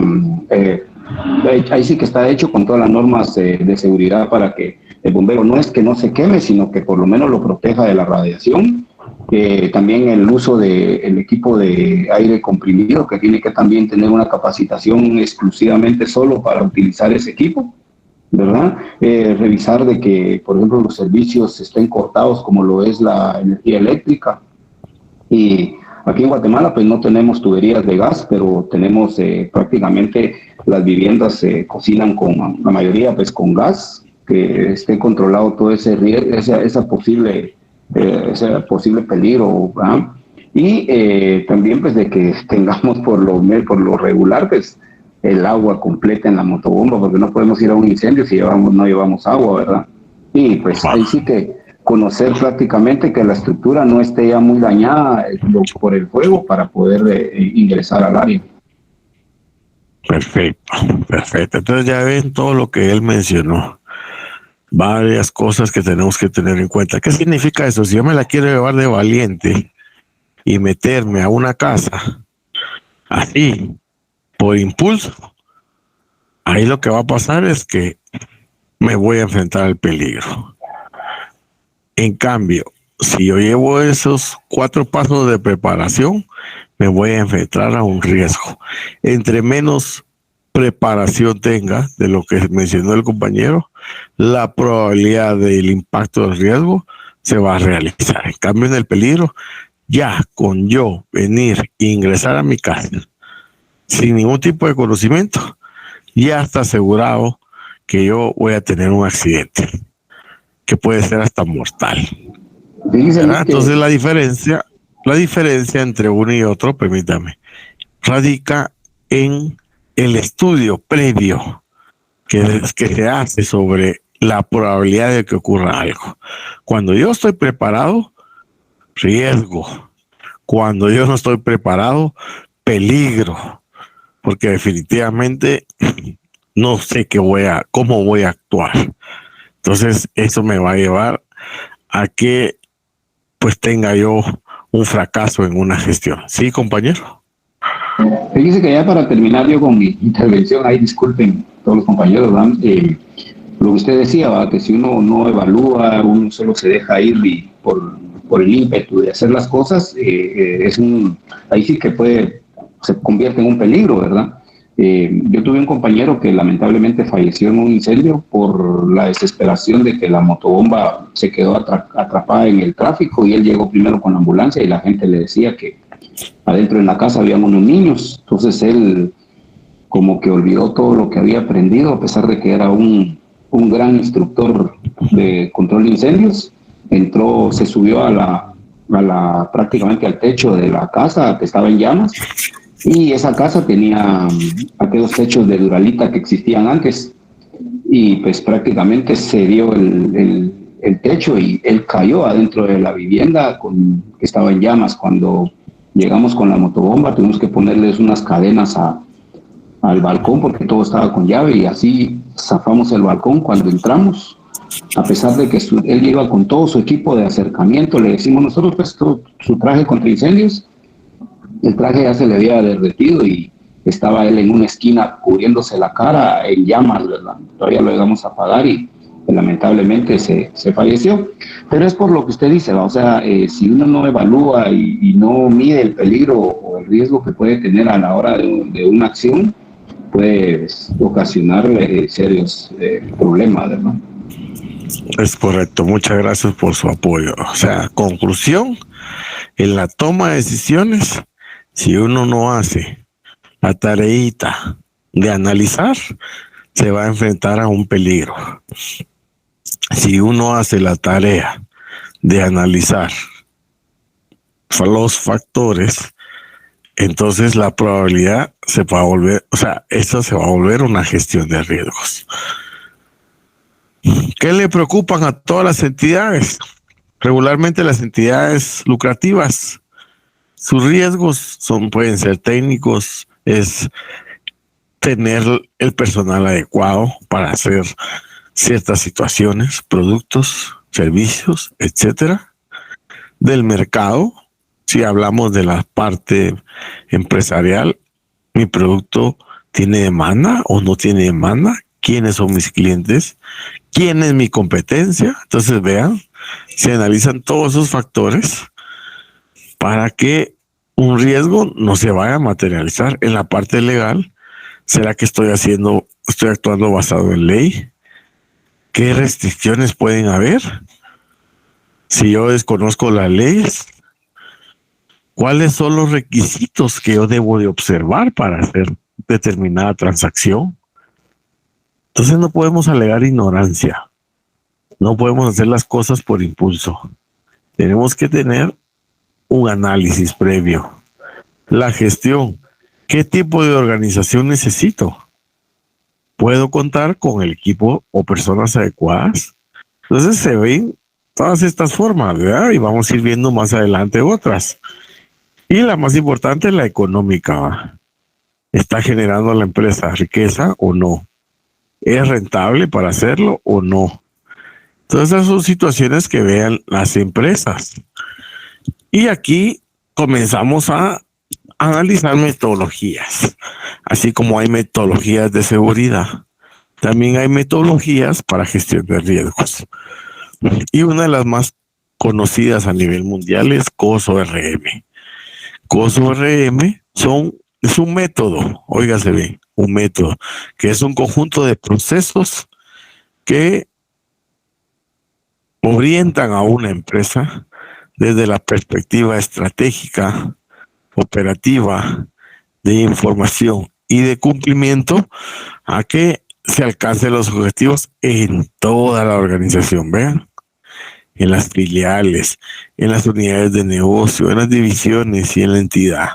ahí sí que está hecho con todas las normas de seguridad para que el bombero no es que no se queme, sino que por lo menos lo proteja de la radiación. También el uso del equipo de aire comprimido, que tiene que también tener una capacitación exclusivamente solo para utilizar ese equipo, ¿verdad? Revisar de que, por ejemplo, los servicios estén cortados, como lo es la energía eléctrica. Y aquí en Guatemala pues no tenemos tuberías de gas, pero tenemos prácticamente las viviendas se cocinan con, la mayoría pues con gas, que esté controlado todo ese posible peligro, ¿verdad? Y también pues de que tengamos por lo regular pues el agua completa en la motobomba, porque no podemos ir a un incendio si no llevamos agua, ¿verdad? Y pues ahí sí que conocer prácticamente que la estructura no esté ya muy dañada por el fuego para poder ingresar al área. Perfecto. Entonces ya ven todo lo que él mencionó. Varias cosas que tenemos que tener en cuenta. ¿Qué significa eso? Si yo me la quiero llevar de valiente y meterme a una casa así, por impulso, ahí lo que va a pasar es que me voy a enfrentar al peligro. En cambio, si yo llevo esos 4 pasos de preparación, me voy a enfrentar a un riesgo. Entre menos preparación tenga de lo que mencionó el compañero, la probabilidad del impacto del riesgo se va a realizar. En cambio, en el peligro, ya con yo venir e ingresar a mi casa sin ningún tipo de conocimiento, ya está asegurado que yo voy a tener un accidente que puede ser hasta mortal. Entonces la diferencia entre uno y otro, permítame, radica en el estudio previo que se hace sobre la probabilidad de que ocurra algo. Cuando yo estoy preparado, riesgo. Cuando yo no estoy preparado, peligro. Porque definitivamente no sé cómo voy a actuar. Entonces eso me va a llevar a que pues tenga yo un fracaso en una gestión. ¿Sí, compañero? Fíjese que ya para terminar yo con mi intervención, ahí disculpen todos los compañeros, ¿verdad? Lo que usted decía, ¿verdad? Que si uno no evalúa, uno solo se deja ir y por el ímpetu de hacer las cosas, ahí sí que se convierte en un peligro, ¿verdad? Yo tuve un compañero que lamentablemente falleció en un incendio por la desesperación de que la motobomba se quedó atrapada en el tráfico y él llegó primero con la ambulancia y la gente le decía que adentro de la casa habían unos niños. Entonces él como que olvidó todo lo que había aprendido, a pesar de que era un gran instructor de control de incendios. Entró, se subió prácticamente al techo de la casa que estaba en llamas. Y esa casa tenía aquellos techos de duralita que existían antes y pues prácticamente se dio el techo y él cayó adentro de la vivienda que estaba en llamas. Cuando llegamos con la motobomba tuvimos que ponerles unas cadenas al balcón porque todo estaba con llave y así zafamos el balcón. Cuando entramos, a pesar de que él iba con todo su equipo de acercamiento, le decimos nosotros pues todo su traje contra incendios, el traje ya se le había derretido y estaba él en una esquina cubriéndose la cara en llamas, ¿verdad? Todavía lo llegamos a apagar y lamentablemente se falleció. Pero es por lo que usted dice, ¿va? O sea, si uno no evalúa y no mide el peligro o el riesgo que puede tener a la hora de una acción, puede ocasionar serios problemas, ¿verdad? Es correcto, muchas gracias por su apoyo. O sea, conclusión, en la toma de decisiones, si uno no hace la tareita de analizar, se va a enfrentar a un peligro. Si uno hace la tarea de analizar los factores, entonces la probabilidad se va a volver, o sea, esto se va a volver una gestión de riesgos. ¿Qué le preocupan a todas las entidades? Regularmente las entidades lucrativas, sus riesgos pueden ser técnicos, es tener el personal adecuado para hacer ciertas situaciones, productos, servicios, etcétera. Del mercado, si hablamos de la parte empresarial, mi producto tiene demanda o no tiene demanda, quiénes son mis clientes, quién es mi competencia. Entonces vean, se analizan todos esos factores para que un riesgo no se vaya a materializar. En la parte legal, ¿será que estoy actuando basado en ley? ¿Qué restricciones pueden haber? Si yo desconozco las leyes, ¿cuáles son los requisitos que yo debo de observar para hacer determinada transacción? Entonces no podemos alegar ignorancia. No podemos hacer las cosas por impulso. Tenemos que tener un análisis previo. La gestión. ¿Qué tipo de organización necesito? ¿Puedo contar con el equipo o personas adecuadas? Entonces se ven todas estas formas, ¿verdad? Y vamos a ir viendo más adelante otras. Y la más importante, la económica, ¿va? ¿Está generando a la empresa riqueza o no? ¿Es rentable para hacerlo o no? Todas esas son situaciones que vean las empresas. Y aquí comenzamos a analizar metodologías. Así como hay metodologías de seguridad, también hay metodologías para gestión de riesgos. Y una de las más conocidas a nivel mundial es COSO-RM. COSO-RM es un método, óigase bien, un método que es un conjunto de procesos que orientan a una empresa desde la perspectiva estratégica, operativa, de información y de cumplimiento a que se alcancen los objetivos en toda la organización, vean, en las filiales, en las unidades de negocio, en las divisiones y en la entidad.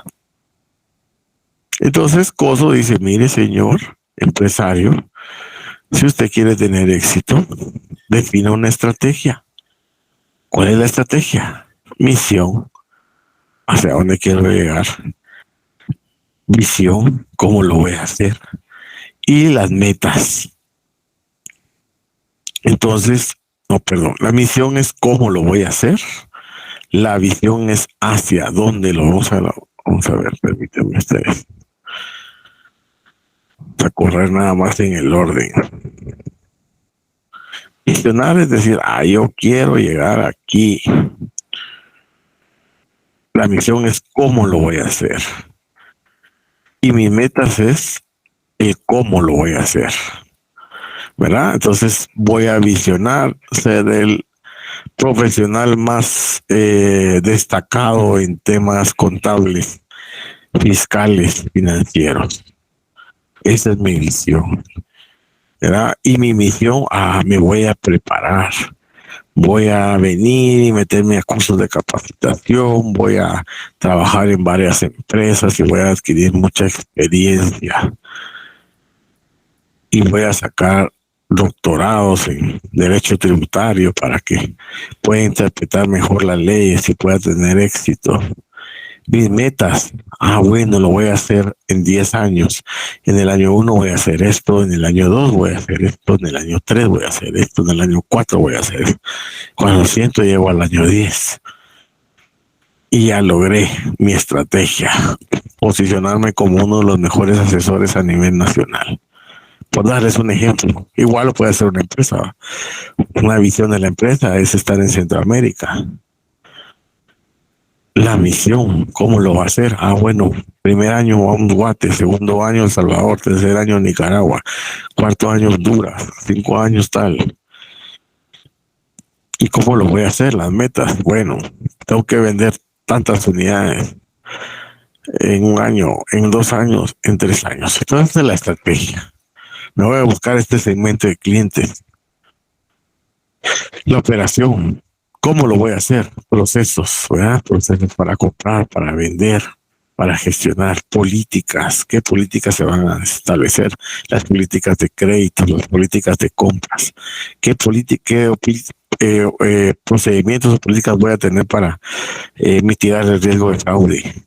Entonces COSO dice, mire señor empresario, si usted quiere tener éxito, defina una estrategia. ¿Cuál es la estrategia? Misión, hacia dónde quiero llegar. Visión, cómo lo voy a hacer. Y las metas. Entonces, la misión es cómo lo voy a hacer. La visión es hacia dónde lo vamos a ver, permítanme ustedes. Vamos a correr nada más en el orden. Visionar es decir, yo quiero llegar aquí. La misión es cómo lo voy a hacer. Y mis metas es el cómo lo voy a hacer. ¿Verdad? Entonces voy a visionar, ser el profesional más destacado en temas contables, fiscales, financieros. Esa es mi visión. ¿Verdad? Y mi misión, me voy a preparar. Voy a venir y meterme a cursos de capacitación, voy a trabajar en varias empresas y voy a adquirir mucha experiencia. Y voy a sacar doctorados en derecho tributario para que pueda interpretar mejor las leyes y pueda tener éxito. Mis metas, bueno, lo voy a hacer en 10 años. En el año 1 voy a hacer esto, en el año 2 voy a hacer esto, en el año 3 voy a hacer esto, en el año 4 voy a hacer esto. Cuando siento llego al año 10 y ya logré mi estrategia. posicionarme como uno de los mejores asesores a nivel nacional. Por darles un ejemplo, igual lo puede hacer una empresa. Una visión de la empresa es estar en Centroamérica. La misión, ¿cómo lo va a hacer? Bueno, primer año vamos Guate, segundo año El Salvador, tercer año Nicaragua, cuarto año Honduras, 5 años tal. ¿Y cómo lo voy a hacer? Las metas, bueno, tengo que vender tantas unidades en 1 año, en 2 años, en 3 años. Entonces es la estrategia. Me voy a buscar este segmento de clientes. La operación, ¿cómo lo voy a hacer? Procesos, ¿verdad? Procesos para comprar, para vender, para gestionar políticas. ¿Qué políticas se van a establecer? Las políticas de crédito, las políticas de compras. ¿Qué procedimientos o políticas voy a tener para mitigar el riesgo de fraude?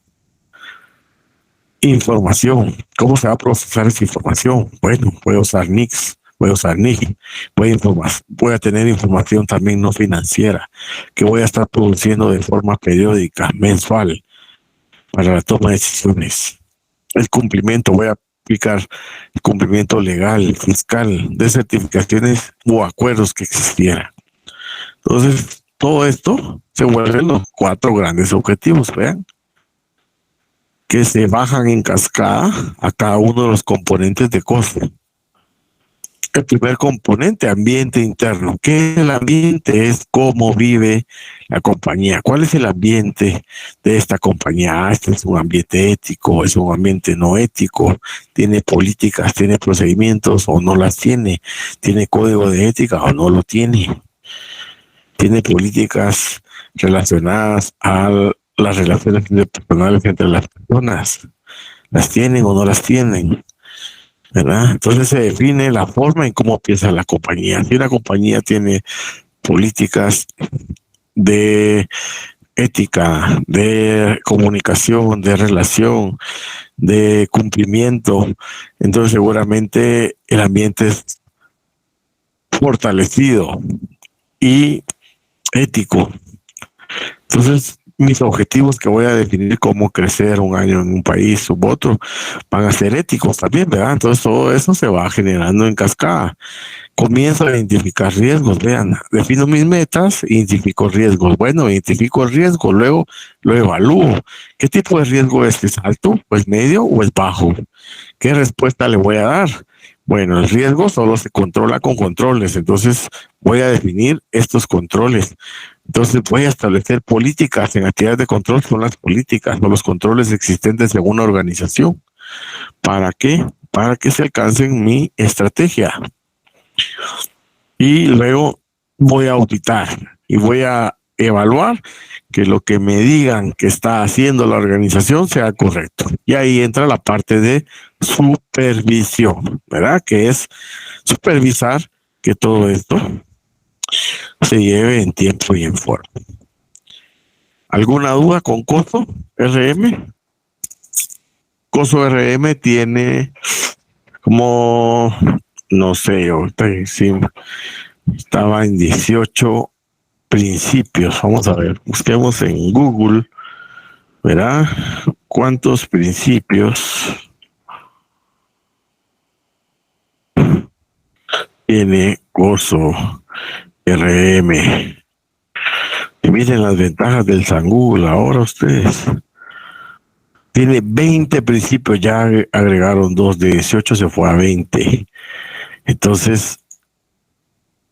Información. ¿Cómo se va a procesar esa información? Bueno, voy a usar NICS, voy a usar NIC, voy a tener información también no financiera que voy a estar produciendo de forma periódica, mensual, para la toma de decisiones. El cumplimiento, voy a aplicar el cumplimiento legal, fiscal, de certificaciones o acuerdos que existieran. Entonces, todo esto se vuelven los 4 grandes objetivos, vean, que se bajan en cascada a cada uno de los componentes de costo. El primer componente, ambiente interno. ¿Qué es el ambiente? Es cómo vive la compañía. ¿Cuál es el ambiente de esta compañía? Este es un ambiente ético, es un ambiente no ético, tiene políticas, tiene procedimientos o no las tiene, tiene código de ética o no lo tiene, tiene políticas relacionadas a las relaciones interpersonales entre las personas, las tienen o no las tienen, ¿verdad? Entonces se define la forma en cómo piensa la compañía. Si una compañía tiene políticas de ética, de comunicación, de relación, de cumplimiento, entonces seguramente el ambiente es fortalecido y ético. Entonces, mis objetivos que voy a definir cómo crecer 1 año en un país u otro van a ser éticos también, ¿verdad? Entonces todo eso se va generando en cascada. Comienzo a identificar riesgos, vean, defino mis metas, identifico riesgos. Bueno, identifico el riesgo, luego lo evalúo. ¿Qué tipo de riesgo es? ¿Es alto, o es medio, o es bajo? ¿Qué respuesta le voy a dar? Bueno, el riesgo solo se controla con controles, entonces voy a definir estos controles. Entonces voy a establecer políticas en actividades de control, son las políticas o los controles existentes en una organización. ¿Para qué? Para que se alcancen mi estrategia. Y luego voy a auditar y voy a evaluar que lo que me digan que está haciendo la organización sea correcto. Y ahí entra la parte de supervisión, ¿verdad? Que es supervisar que todo esto se lleve en tiempo y en forma. ¿Alguna duda con COSO RM? COSO RM tiene como, no sé, ahorita sí, estaba en 18 principios. Vamos a ver, busquemos en Google, ¿verdad? ¿Cuántos principios tiene COSO RM? Y miren las ventajas del San Google ahora ustedes. Tiene 20 principios, ya agregaron 2, de 18 se fue a 20. Entonces,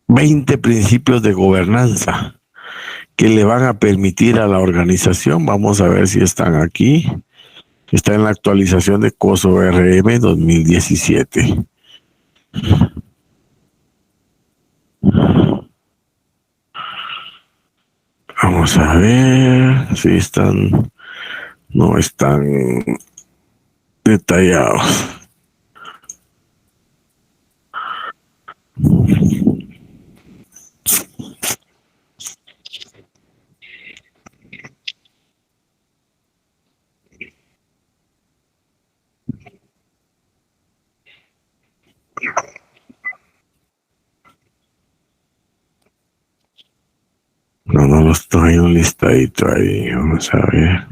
20 principios de gobernanza que le van a permitir a la organización, vamos a ver si están aquí, está en la actualización de COSO RM 2017. Vamos a ver si están, no están detallados. No los estoy un listadito ahí, vamos a ver.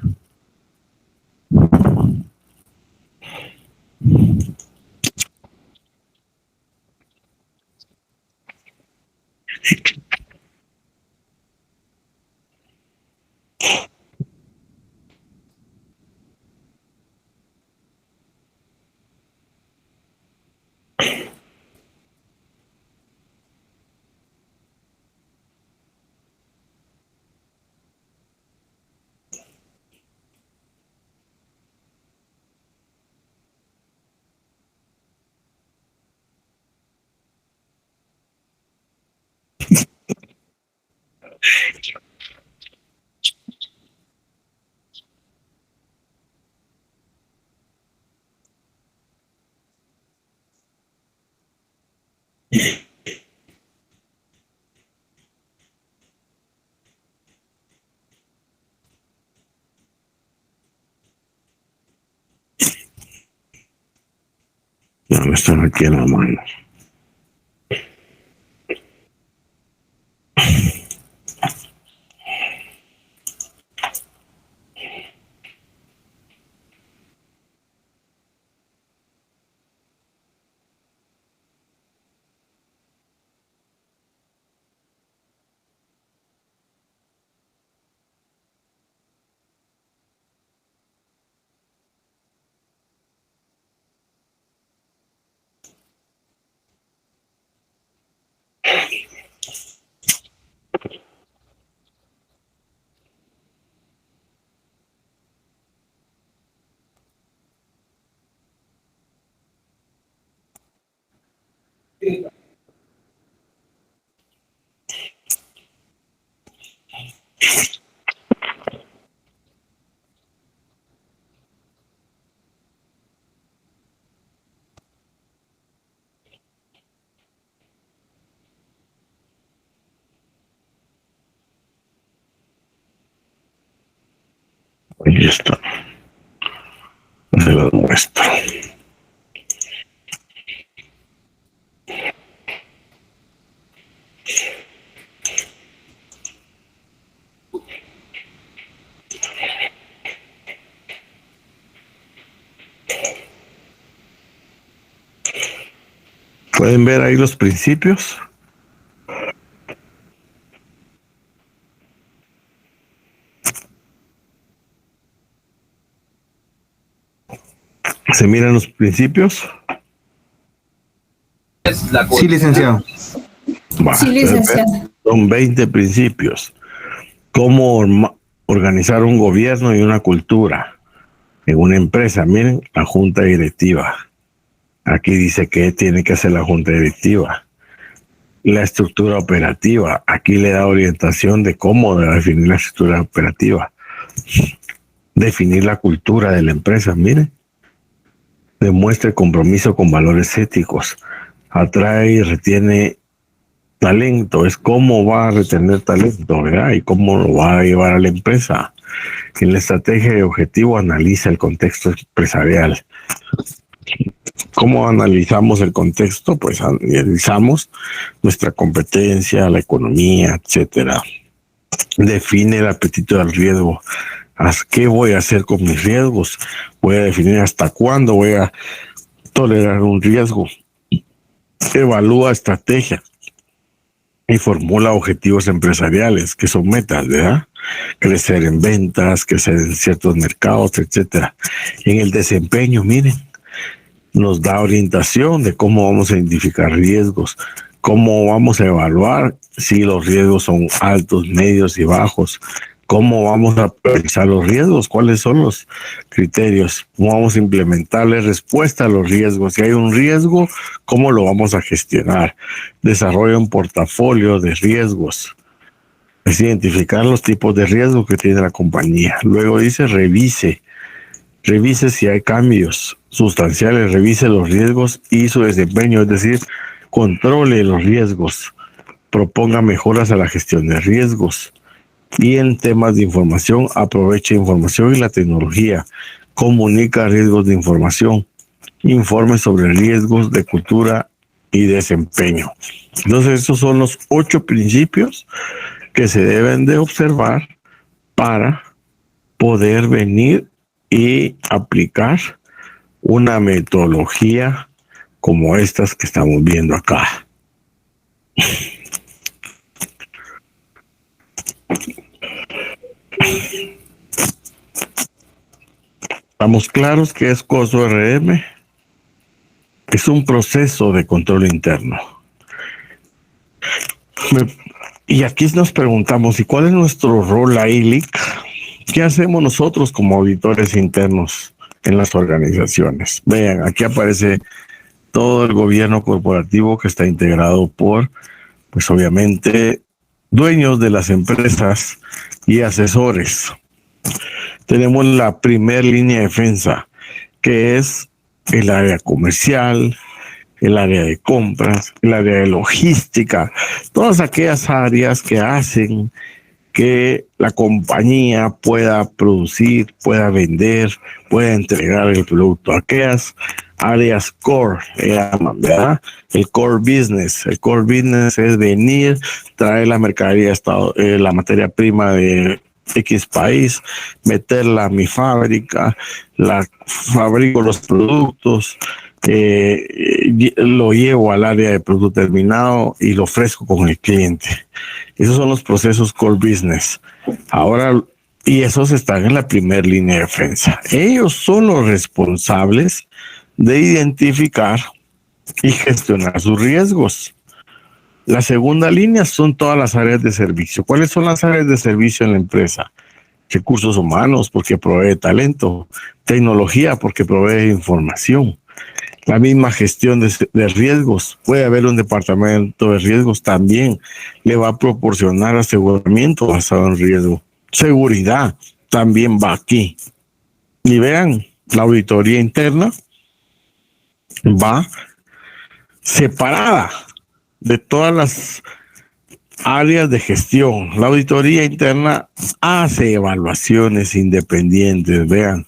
no están aquí en la mano. Ahí está. Se lo muestro. ¿Pueden ver ahí los principios? ¿Se miran los principios? Sí, licenciado. Va, Sí, licenciado. son 20 principios. Cómo organizar un gobierno y una cultura en una empresa. Miren, la junta directiva. Aquí dice que tiene que hacer la junta directiva. La estructura operativa. Aquí le da orientación de cómo definir la estructura operativa. Definir la cultura de la empresa. Miren. Demuestre compromiso con valores éticos. Atrae y retiene talento. Es cómo va a retener talento, ¿verdad? Y cómo lo va a llevar a la empresa. En la estrategia y objetivo analiza el contexto empresarial. ¿Cómo analizamos el contexto? Pues analizamos nuestra competencia, la economía, etcétera. Define el apetito del riesgo. ¿Qué voy a hacer con mis riesgos? Voy a definir hasta cuándo voy a tolerar un riesgo. Evalúa estrategia y formula objetivos empresariales, que son metas, ¿verdad? Crecer en ventas, crecer en ciertos mercados, etcétera. En el desempeño, miren, nos da orientación de cómo vamos a identificar riesgos, cómo vamos a evaluar si los riesgos son altos, medios y bajos, cómo vamos a priorizar los riesgos, cuáles son los criterios, cómo vamos a implementarle respuesta a los riesgos. Si hay un riesgo, cómo lo vamos a gestionar. Desarrolla un portafolio de riesgos. Es identificar los tipos de riesgo que tiene la compañía. Luego dice revise si hay cambios sustanciales, revise los riesgos y su desempeño, es decir, controle los riesgos, proponga mejoras a la gestión de riesgos. Y en temas de información, aprovecha información y la tecnología, comunica riesgos de información, informe sobre riesgos de cultura y desempeño. Entonces, estos son los 8 principios que se deben de observar para poder venir y aplicar una metodología como estas que estamos viendo acá. Estamos claros que es COSO RM. Es un proceso de control interno. Y aquí nos preguntamos, ¿y cuál es nuestro rol ahí, LIC? ¿Qué hacemos nosotros como auditores internos en las organizaciones? Vean, aquí aparece todo el gobierno corporativo que está integrado por, pues obviamente, dueños de las empresas y asesores. Tenemos la primera línea de defensa, que es el área comercial, el área de compras, el área de logística, todas aquellas áreas que hacen que la compañía pueda producir, pueda vender, pueda entregar el producto. Aquellas áreas core, se llaman, ¿verdad? El core business. El core business es venir, traer la mercadería, la materia prima de X país, meterla a mi fábrica, fabrico los productos, lo llevo al área de producto terminado y lo ofrezco con el cliente. Esos son los procesos core business. Ahora, y esos están en la primera línea de defensa. Ellos son los responsables de identificar y gestionar sus riesgos. La segunda línea son todas las áreas de servicio. ¿Cuáles son las áreas de servicio en la empresa? Recursos humanos, porque provee talento. Tecnología, porque provee información. La misma gestión de riesgos. Puede haber un departamento de riesgos también. Le va a proporcionar aseguramiento basado en riesgo. Seguridad también va aquí. Y vean, la auditoría interna va separada de todas las áreas de gestión. La auditoría interna hace evaluaciones independientes, vean,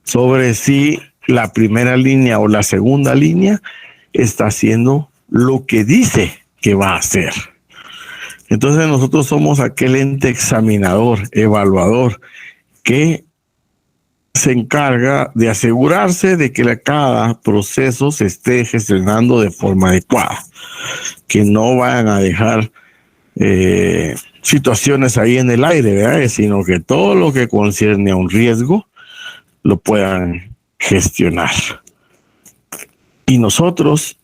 sobre si la primera línea o la segunda línea está haciendo lo que dice que va a hacer. Entonces nosotros somos aquel ente examinador, evaluador, que se encarga de asegurarse de que cada proceso se esté gestionando de forma adecuada, que no vayan a dejar situaciones ahí en el aire, ¿verdad? Sino que todo lo que concierne a un riesgo lo puedan gestionar. Y nosotros,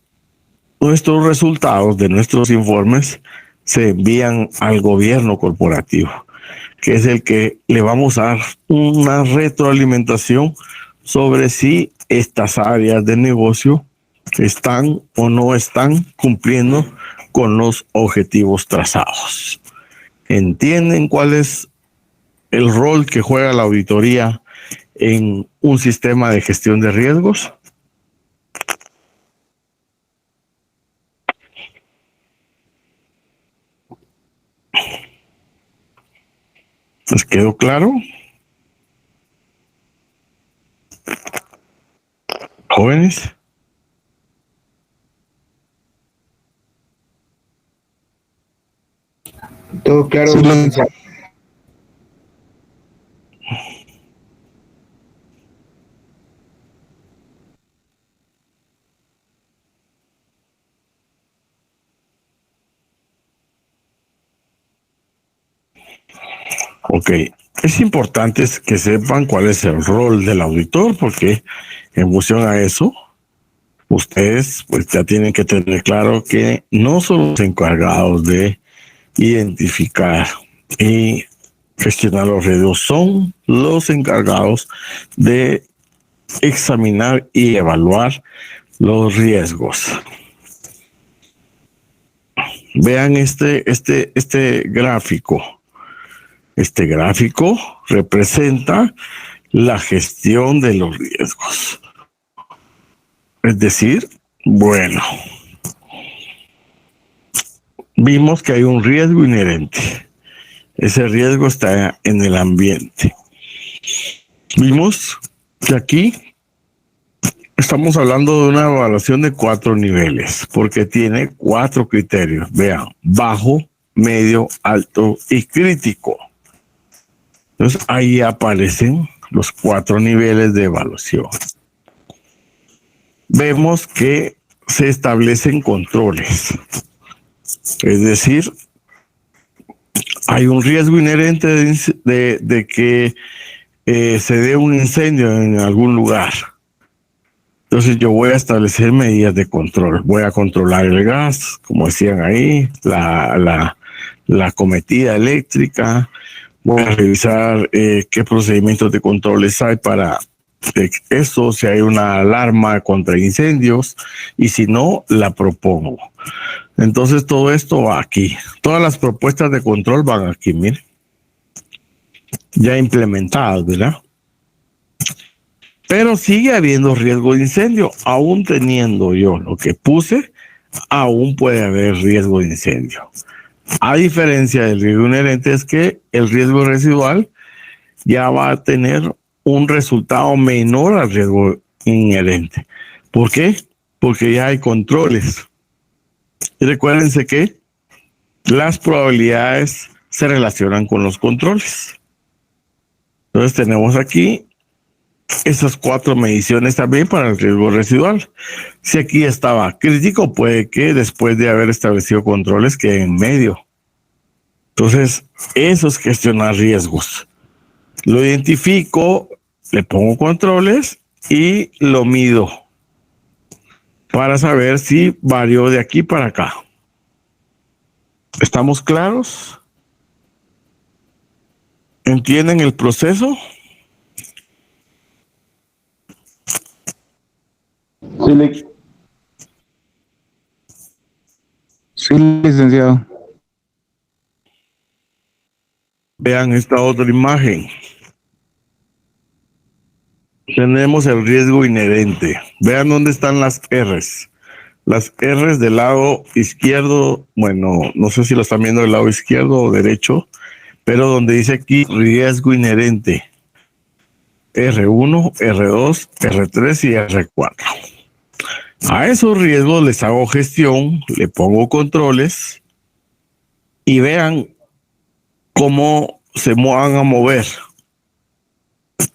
nuestros resultados de nuestros informes se envían al gobierno corporativo, que es el que le vamos a dar una retroalimentación sobre si estas áreas de negocio están o no están cumpliendo con los objetivos trazados. ¿Entienden cuál es el rol que juega la auditoría en un sistema de gestión de riesgos? ¿Les quedó claro? ¿Jóvenes? Todo claro. Ok, es importante que sepan cuál es el rol del auditor, porque en función a eso, ustedes pues ya tienen que tener claro que no son los encargados de identificar y gestionar los riesgos, son los encargados de examinar y evaluar los riesgos. Vean este gráfico. Este gráfico representa la gestión de los riesgos. Es decir, bueno, vimos que hay un riesgo inherente. Ese riesgo está en el ambiente. Vimos que aquí estamos hablando de una evaluación de 4 niveles, porque tiene 4 criterios. Vean, bajo, medio, alto y crítico. Entonces ahí aparecen los 4 niveles de evaluación. Vemos que se establecen controles. Es decir, hay un riesgo inherente de que se dé un incendio en algún lugar. Entonces yo voy a establecer medidas de control. Voy a controlar el gas, como decían ahí, la cometida eléctrica. Voy a revisar qué procedimientos de controles hay para eso, si hay una alarma contra incendios, y si no, la propongo. Entonces todo esto va aquí. Todas las propuestas de control van aquí, miren. Ya implementadas, ¿verdad? Pero sigue habiendo riesgo de incendio. Aún teniendo yo lo que puse, aún puede haber riesgo de incendio. A diferencia del riesgo inherente, es que el riesgo residual ya va a tener un resultado menor al riesgo inherente. ¿Por qué? Porque ya hay controles. Y recuérdense que las probabilidades se relacionan con los controles. Entonces tenemos aquí esas 4 mediciones también para el riesgo residual. Si aquí estaba crítico, puede que después de haber establecido controles quede en medio. Entonces, eso es gestionar riesgos. Lo identifico, le pongo controles y lo mido para saber si varió de aquí para acá. ¿Estamos claros? ¿Entienden el proceso? Sí, licenciado. Vean esta otra imagen. Tenemos el riesgo inherente. Vean dónde están las R's. Las R's del lado izquierdo, bueno, no sé si lo están viendo del lado izquierdo o derecho, pero donde dice aquí riesgo inherente. R1, R2, R3 y R4. A esos riesgos les hago gestión, le pongo controles y vean cómo se van a mover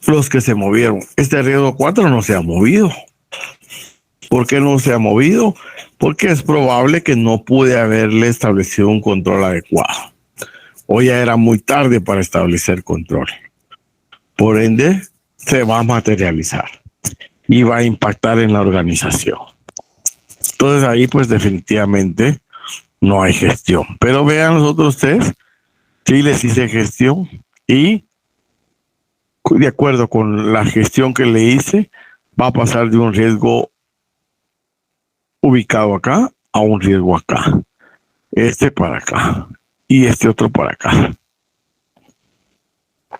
los que se movieron. Este riesgo 4 no se ha movido. ¿Por qué no se ha movido? Porque es probable que no pude haberle establecido un control adecuado. O ya era muy tarde para establecer control. Por ende, se va a materializar y va a impactar en la organización. Entonces ahí pues definitivamente no hay gestión. Pero vean los otros 3, sí les hice gestión y de acuerdo con la gestión que le hice, va a pasar de un riesgo ubicado acá a un riesgo acá. Este para acá y este otro para acá.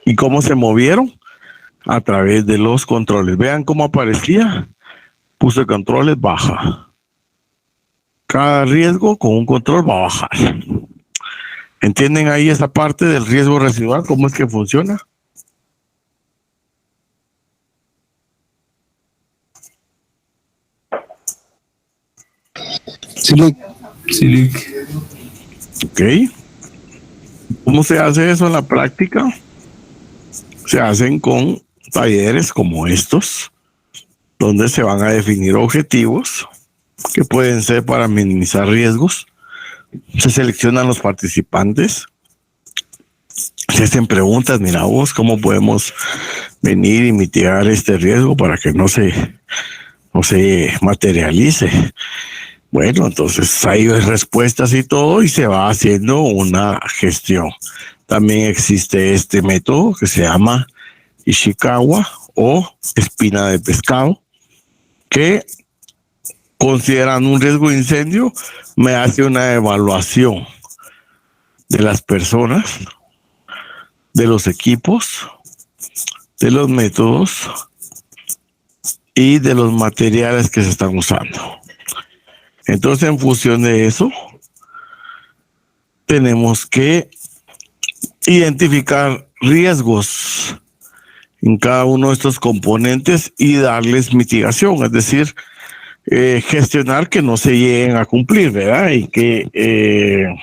¿Y cómo se movieron? A través de los controles. Vean cómo aparecía. Puse controles, baja. Cada riesgo con un control va a bajar. ¿Entienden ahí esa parte del riesgo residual? ¿Cómo es que funciona? Sí. Ok. ¿Cómo se hace eso en la práctica? Se hacen con talleres como estos, donde se van a definir objetivos que pueden ser para minimizar riesgos. Se seleccionan los participantes, se hacen preguntas, mira vos, ¿cómo podemos venir y mitigar este riesgo para que no se materialice? Bueno, entonces hay respuestas y todo y se va haciendo una gestión. También existe este método que se llama Ishikawa o espina de pescado, que considerando un riesgo de incendio me hace una evaluación de las personas, de los equipos, de los métodos y de los materiales que se están usando. Entonces, en función de eso, tenemos que identificar riesgos en cada uno de estos componentes y darles mitigación, es decir, gestionar que no se lleguen a cumplir, ¿verdad? Y que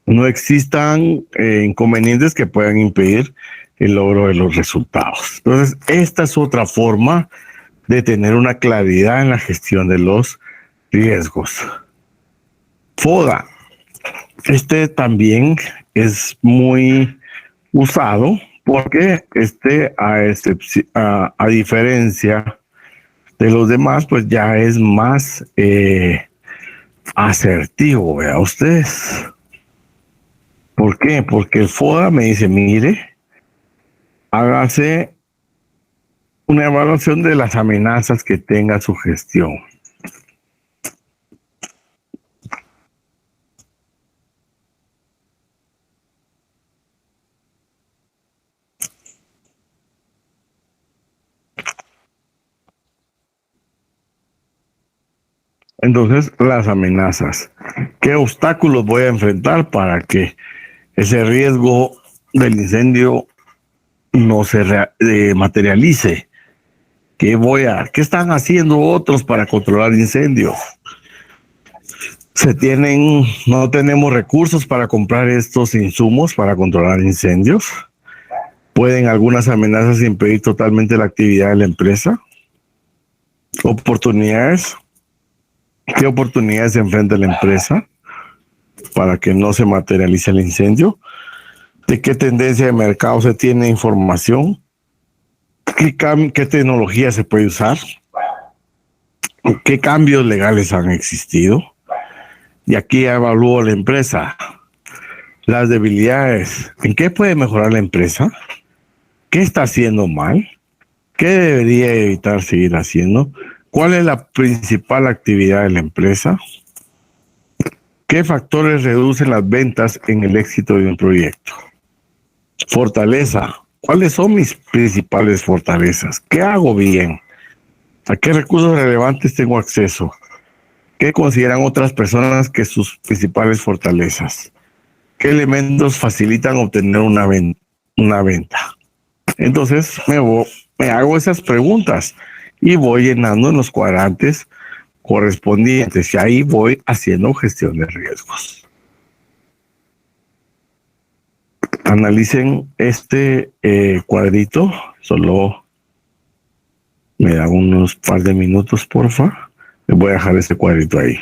no existan inconvenientes que puedan impedir el logro de los resultados. Entonces, esta es otra forma de tener una claridad en la gestión de los riesgos. FODA. Este también es muy usado porque a diferencia de los demás, pues ya es más asertivo, vean ustedes. ¿Por qué? Porque el FODA me dice, mire, hágase una evaluación de las amenazas que tenga su gestión. Entonces, las amenazas. ¿Qué obstáculos voy a enfrentar para que ese riesgo del incendio no se materialice? ¿Qué están haciendo otros para controlar incendios? No tenemos recursos para comprar estos insumos para controlar incendios. ¿Pueden algunas amenazas impedir totalmente la actividad de la empresa? ¿Oportunidades? ¿Qué oportunidades se enfrenta la empresa para que no se materialice el incendio? ¿De qué tendencia de mercado se tiene información? ¿Qué tecnología se puede usar? ¿Qué cambios legales han existido? Y aquí evalúo la empresa. Las debilidades. ¿En qué puede mejorar la empresa? ¿Qué está haciendo mal? ¿Qué debería evitar seguir haciendo? ¿Cuál es la principal actividad de la empresa? ¿Qué factores reducen las ventas en el éxito de un proyecto? Fortaleza. ¿Cuáles son mis principales fortalezas? ¿Qué hago bien? ¿A qué recursos relevantes tengo acceso? ¿Qué consideran otras personas que sus principales fortalezas? ¿Qué elementos facilitan obtener una venta? Entonces me hago esas preguntas y voy llenando en los cuadrantes correspondientes y ahí voy haciendo gestión de riesgos. Analicen este cuadrito, solo me dan unos par de minutos, porfa. Les voy a dejar este cuadrito ahí.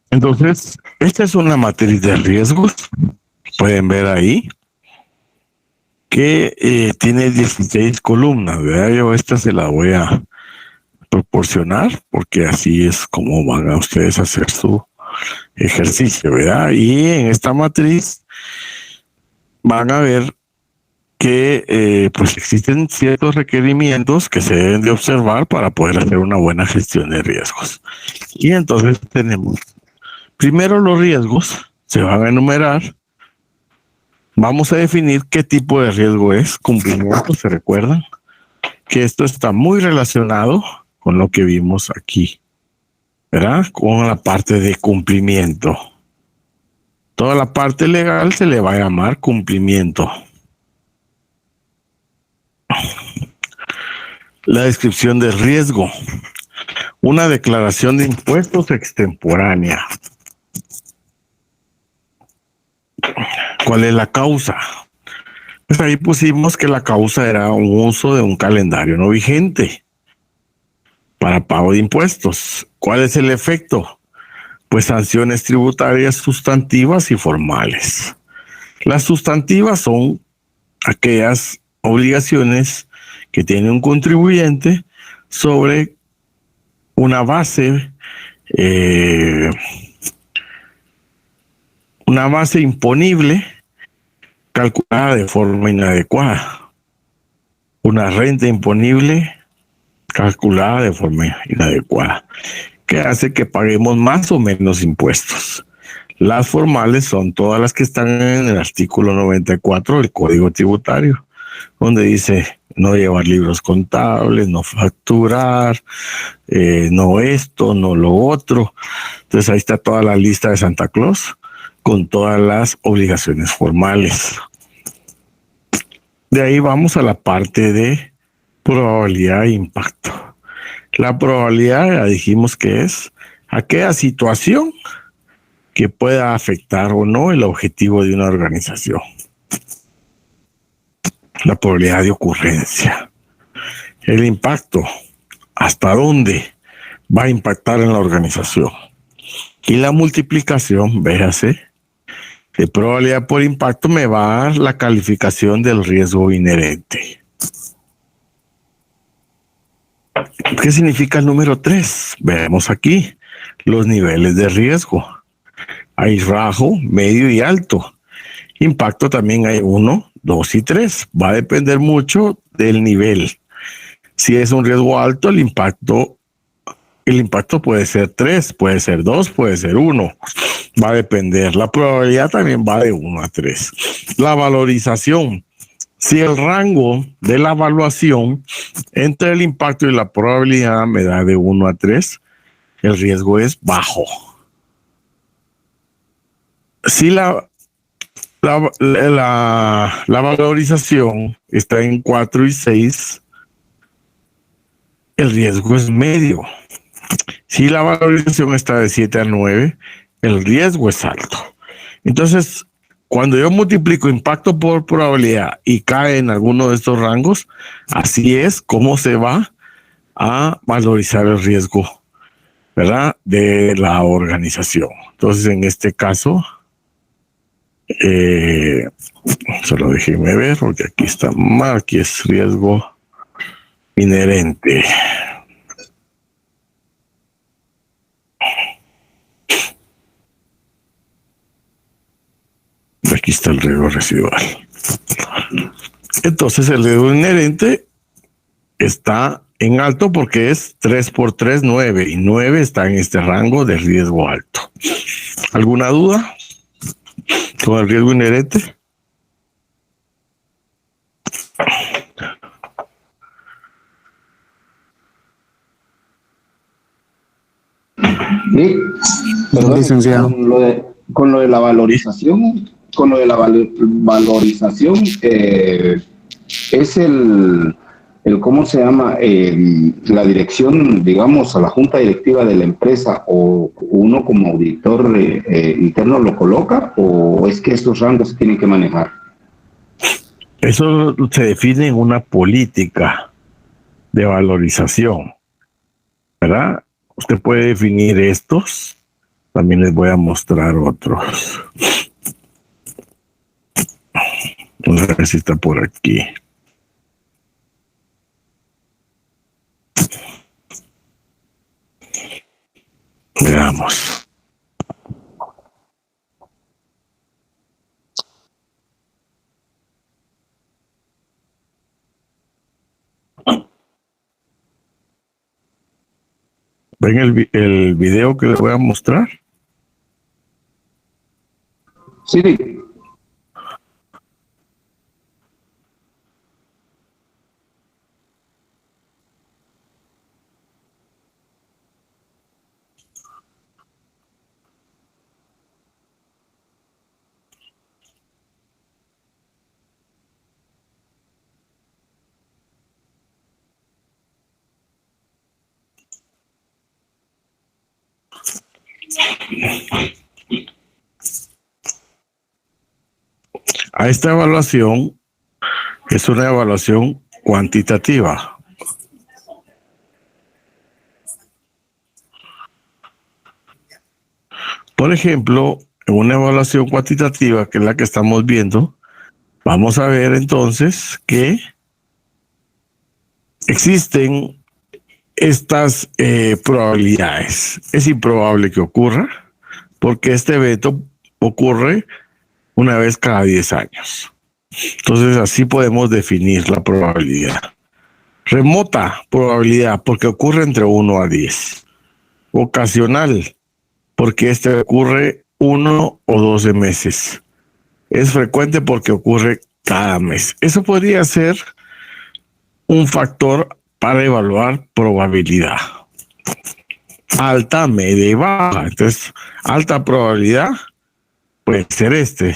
Entonces, esta es una matriz de riesgos. Pueden ver ahí que tiene 16 columnas, ¿verdad? Yo esta se la voy a proporcionar porque así es como van a ustedes a hacer su ejercicio, ¿verdad? Y en esta matriz van a ver que pues existen ciertos requerimientos que se deben de observar para poder hacer una buena gestión de riesgos. Y entonces tenemos, primero los riesgos se van a enumerar. Vamos a definir qué tipo de riesgo es. Cumplimiento, ¿se recuerdan? Que esto está muy relacionado con lo que vimos aquí, ¿verdad? Con la parte de cumplimiento. Toda la parte legal se le va a llamar cumplimiento. La descripción del riesgo. Una declaración de impuestos extemporánea. ¿Cuál es la causa? Pues ahí pusimos que la causa era un uso de un calendario no vigente para pago de impuestos. ¿Cuál es el efecto? Pues sanciones tributarias sustantivas y formales. Las sustantivas son aquellas obligaciones que tiene un contribuyente sobre una base imponible calculada de forma inadecuada. Una renta imponible calculada de forma inadecuada, que hace que paguemos más o menos impuestos. Las formales son todas las que están en el artículo 94 del Código Tributario, donde dice no llevar libros contables, no facturar, no esto, no lo otro. Entonces ahí está toda la lista de Santa Claus con todas las obligaciones formales. De ahí vamos a la parte de probabilidad e impacto. La probabilidad, ya dijimos que es aquella situación que pueda afectar o no el objetivo de una organización. La probabilidad de ocurrencia. El impacto, hasta dónde va a impactar en la organización. Y la multiplicación, véase, de probabilidad por impacto me va a dar la calificación del riesgo inherente. ¿Qué significa el número 3? Vemos aquí los niveles de riesgo. Hay bajo, medio y alto. Impacto también hay 1, 2 y 3. Va a depender mucho del nivel. Si es un riesgo alto, el impacto puede ser 3, puede ser 2, puede ser 1. Va a depender. La probabilidad también va de 1 a 3. La valorización. Si el rango de la evaluación entre el impacto y la probabilidad me da de 1 a 3, el riesgo es bajo. Si la valorización está en 4 y 6, el riesgo es medio. Si la valorización está de 7 a 9, el riesgo es alto. Entonces, cuando yo multiplico impacto por probabilidad y cae en alguno de estos rangos, así es como se va a valorizar el riesgo, ¿verdad?, de la organización. Entonces, en este caso, solo déjenme ver, porque aquí está mal, aquí es riesgo inherente. Aquí está el riesgo residual. Entonces el riesgo inherente está en alto porque es 3 por 3, 9. Y 9 está en este rango de riesgo alto. ¿Alguna duda con el riesgo inherente? Sí, perdón, Licenciado. con lo de la valorización, es el ¿cómo se llama? La dirección, digamos, a la junta directiva de la empresa, o uno como auditor interno lo coloca, o es que estos rangos se tienen que manejar. Eso se define en una política de valorización, ¿verdad? Usted puede definir estos. También les voy a mostrar otros. Vamos a ver si está por aquí. Veamos. ¿Ven el video que les voy a mostrar? Sí, A esta evaluación es una evaluación cuantitativa. Por ejemplo, en una evaluación cuantitativa, que es la que estamos viendo, vamos a ver entonces que existen estas probabilidades. Es improbable que ocurra, porque este evento ocurre una vez cada 10 años. Entonces así podemos definir la probabilidad. Remota probabilidad, porque ocurre entre 1 a 10. Ocasional, porque este ocurre 1 o 12 meses. Es frecuente porque ocurre cada mes. Eso podría ser un factor para evaluar probabilidad. Alta, media y baja. Entonces, alta probabilidad puede ser este.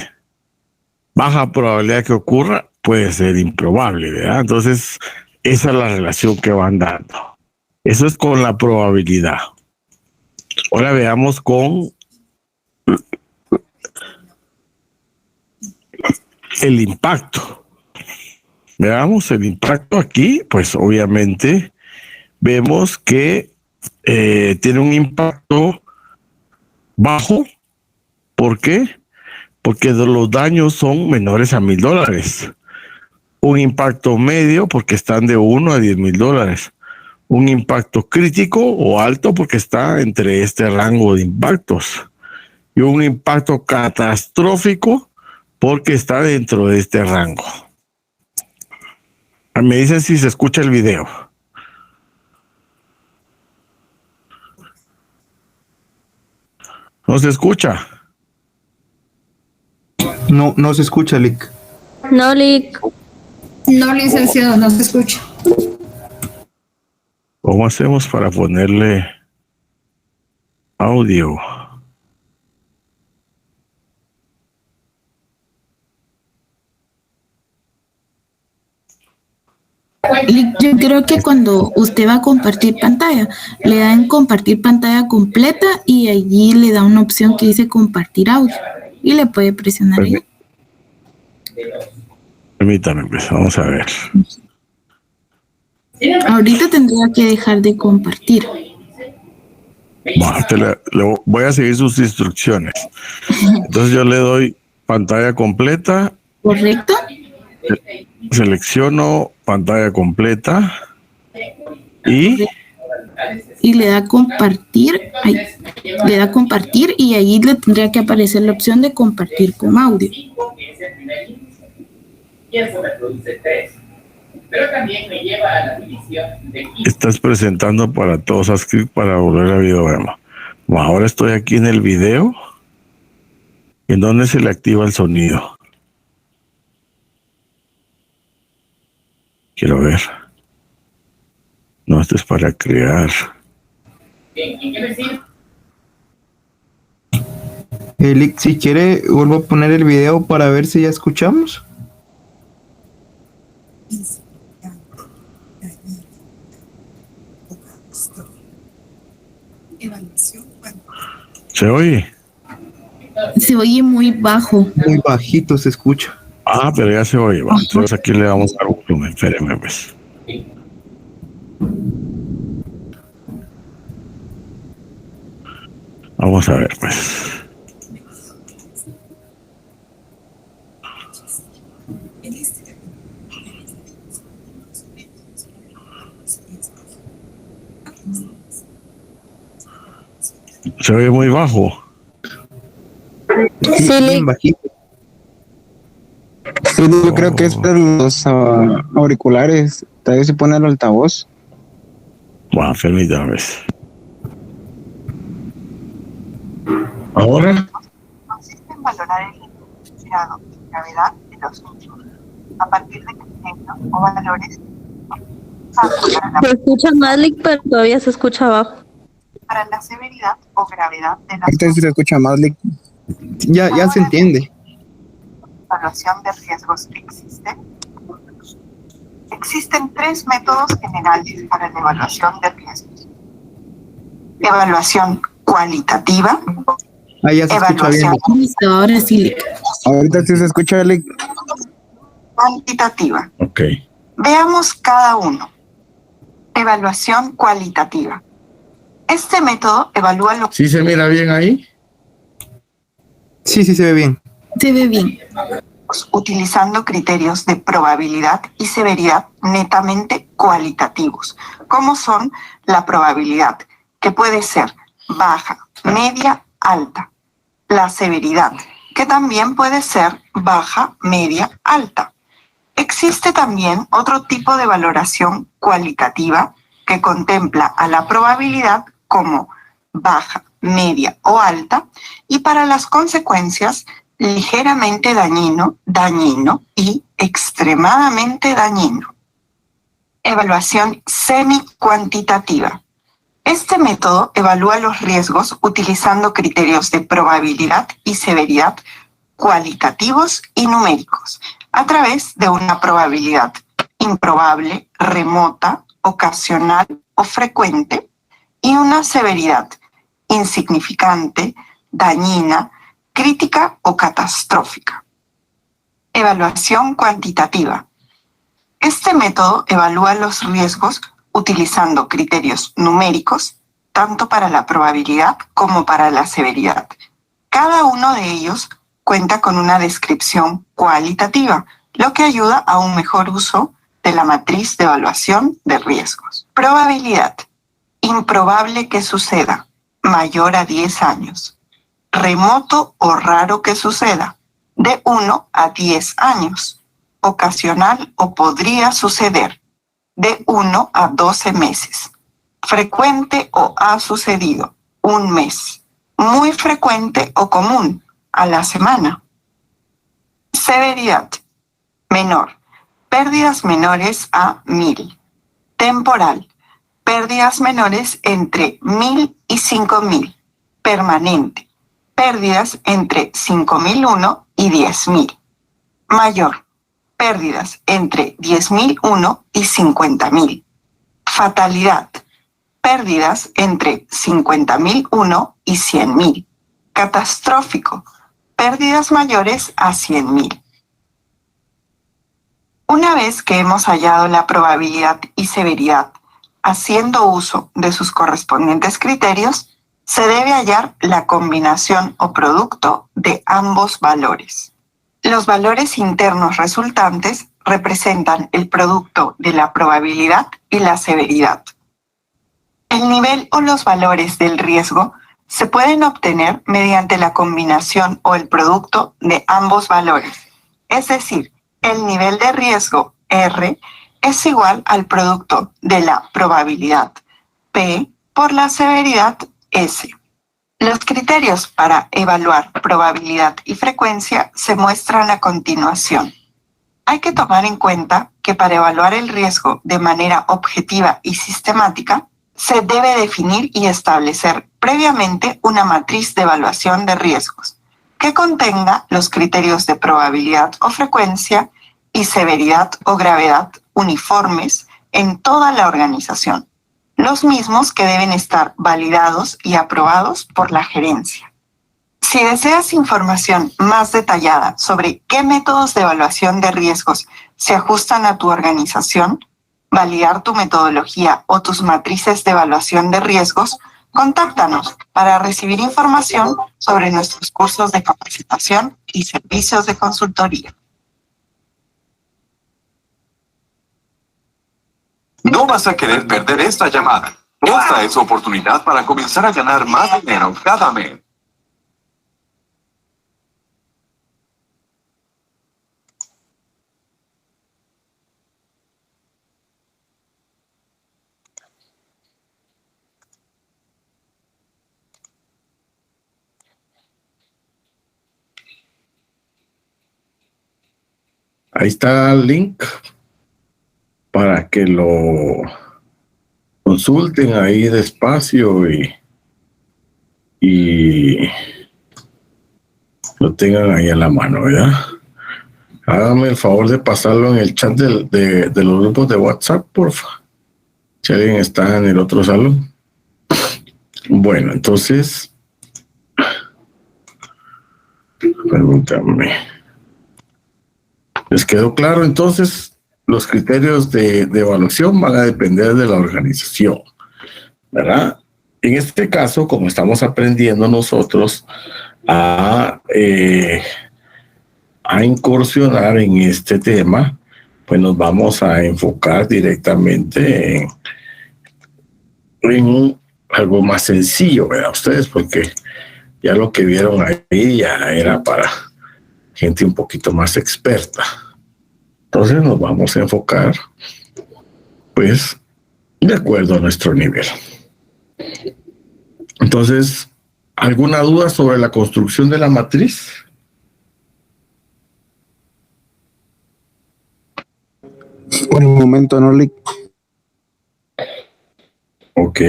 Baja probabilidad que ocurra puede ser improbable, ¿verdad? Entonces, esa es la relación que van dando. Eso es con la probabilidad. Ahora veamos con el impacto. Veamos el impacto aquí, pues obviamente vemos que tiene un impacto bajo. ¿Por qué? Porque los daños son menores a $1,000. Un impacto medio porque están de 1 a $10,000. Un impacto crítico o alto porque está entre este rango de impactos. Y un impacto catastrófico porque está dentro de este rango. Me dicen si se escucha el video. ¿No se escucha? No, no se escucha, Lick. No, Lick. No, licenciado, no se escucha. ¿Cómo hacemos para ponerle audio? Yo creo que cuando usted va a compartir pantalla, le dan compartir pantalla completa y allí le da una opción que dice compartir audio y le puede presionar ahí. Permítame, pues, vamos a ver. Ahorita tendría que dejar de compartir. Bueno, voy a seguir sus instrucciones. Entonces yo le doy pantalla completa. ¿Correcto? Selecciono pantalla completa y le da compartir, ahí, le da compartir y ahí le tendría que aparecer la opción de compartir con audio. Estás presentando para todos a script para volver a videograma. Bueno, ahora estoy aquí en el video. ¿En dónde se le activa el sonido? Quiero ver. No, esto es para crear. Lick, si quiere, vuelvo a poner el video para ver si ya escuchamos. ¿Se oye? Se oye muy bajo. Muy bajito se escucha. Ah, pero ya se oye. Va. Entonces aquí le vamos a dar un volumen. Espéreme, pues. Vamos a ver, pues. Se oye muy bajo. Sí, bien bajito. Sí, yo creo que es por los auriculares. Tal vez se pone el altavoz. Bueno, permítame. Ahora, consiste en valorar el grado de gravedad de los mismos a partir de criterios o valores tanto Se escucha más, pero todavía se escucha abajo. para la severidad o gravedad de las Ahorita sí se escucha más. Ya se entiende. evaluación de riesgos existen 3 métodos generales para la evaluación de riesgos. Evaluación cualitativa, Ahí ya se escucha bien. Listo, ahora sí, Lick. Ahorita sí se escucha, Lick. cuantitativa. ok. Veamos cada uno. Evaluación cualitativa. Este método evalúa los ¿Sí se mira bien ahí? Sí, se ve bien. Se ve bien. utilizando criterios de probabilidad y severidad netamente cualitativos, como son la probabilidad, que puede ser baja, media, alta. La severidad, que también puede ser baja, media, alta. Existe también otro tipo de valoración cualitativa que contempla a la probabilidad como baja, media o alta, y para las consecuencias ligeramente dañino, dañino y extremadamente dañino. Evaluación semi-cuantitativa. Este método evalúa los riesgos utilizando criterios de probabilidad y severidad cualitativos y numéricos a través de una probabilidad improbable, remota, ocasional o frecuente y una severidad insignificante, dañina, crítica o catastrófica. Evaluación cuantitativa. Este método evalúa los riesgos utilizando criterios numéricos, tanto para la probabilidad como para la severidad. Cada uno de ellos cuenta con una descripción cualitativa, lo que ayuda a un mejor uso de la matriz de evaluación de riesgos. Probabilidad. Improbable que suceda, mayor a 10 años. Remoto o raro que suceda, de 1 a 10 años. Ocasional o podría suceder, de 1 a 12 meses. Frecuente o ha sucedido, 1 mes. Muy frecuente o común, a la semana. Severidad. Menor. Pérdidas menores a 1000. Temporal. Pérdidas menores entre 1000 y 5000. Permanente. Pérdidas entre 5001 y 10000. Mayor. Pérdidas entre 10.001 y 50.000. Fatalidad. Pérdidas entre 50.001 y 100.000. Catastrófico. Pérdidas mayores a 100.000. Una vez que hemos hallado la probabilidad y severidad, haciendo uso de sus correspondientes criterios, se debe hallar la combinación o producto de ambos valores. Los valores internos resultantes representan el producto de la probabilidad y la severidad. El nivel o los valores del riesgo se pueden obtener mediante la combinación o el producto de ambos valores. Es decir, el nivel de riesgo R es igual al producto de la probabilidad P por la severidad S. Los criterios para evaluar probabilidad y frecuencia se muestran a continuación. Hay que tomar en cuenta que para evaluar el riesgo de manera objetiva y sistemática, se debe definir y establecer previamente una matriz de evaluación de riesgos que contenga los criterios de probabilidad o frecuencia y severidad o gravedad uniformes en toda la organización, los mismos que deben estar validados y aprobados por la gerencia. Si deseas información más detallada sobre qué métodos de evaluación de riesgos se ajustan a tu organización, validar tu metodología o tus matrices de evaluación de riesgos, contáctanos para recibir información sobre nuestros cursos de capacitación y servicios de consultoría. No vas a querer perder esta llamada. Esta es tu oportunidad para comenzar a ganar más dinero cada mes. Ahí está el link para que lo consulten ahí despacio y lo tengan ahí a la mano, ¿verdad? Háganme el favor de pasarlo en el chat de los grupos de WhatsApp, porfa. Si alguien está en el otro salón. Bueno, entonces, permítanme. ¿Les quedó claro? Entonces, los criterios de evaluación van a depender de la organización, ¿verdad? En este caso, como estamos aprendiendo nosotros a incursionar en este tema, pues nos vamos a enfocar directamente en algo más sencillo, ¿verdad? Ustedes, porque ya lo que vieron ahí ya era para gente un poquito más experta. Entonces nos vamos a enfocar, pues, de acuerdo a nuestro nivel. Entonces, ¿alguna duda sobre la construcción de la matriz? Por el momento no le... Ok.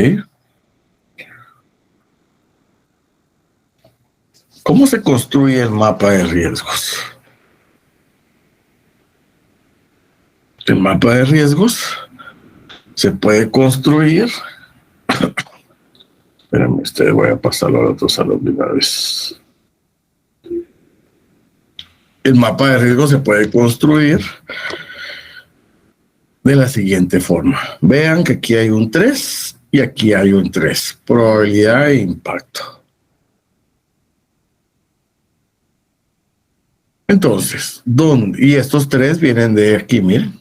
¿Cómo se construye el mapa de riesgos? El mapa de riesgos se puede construir. Espérame, voy a pasarlo al otro salón de una vez. El mapa de riesgos se puede construir de la siguiente forma. Vean que aquí hay un 3 y aquí hay un 3. Probabilidad e impacto. Entonces, ¿dónde? Y estos 3 vienen de aquí, miren.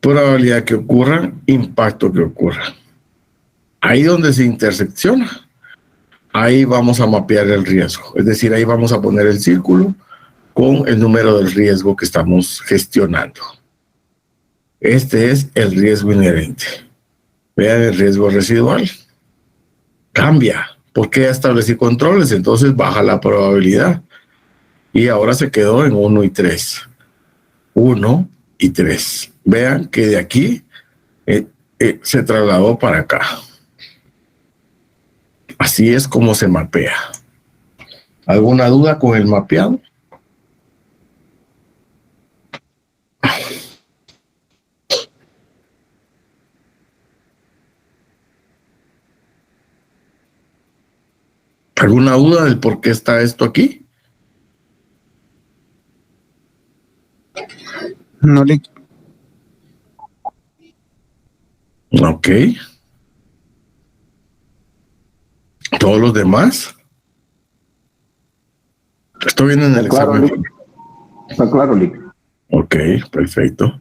Probabilidad que ocurra, impacto que ocurra. Ahí donde se intersecciona, ahí vamos a mapear el riesgo. Es decir, ahí vamos a poner el círculo con el número del riesgo que estamos gestionando. Este es el riesgo inherente. Vean el riesgo residual. Cambia. Porque ya establecí controles, entonces baja la probabilidad. Y ahora se quedó en 1 y 3. 1 y 3. Vean que de aquí se trasladó para acá. Así es como se mapea. ¿Alguna duda con el mapeado? ¿Alguna duda del por qué está esto aquí? No le... Ok. ¿Todos los demás? Esto viene en el examen. Está claro, Lick. Ok, perfecto.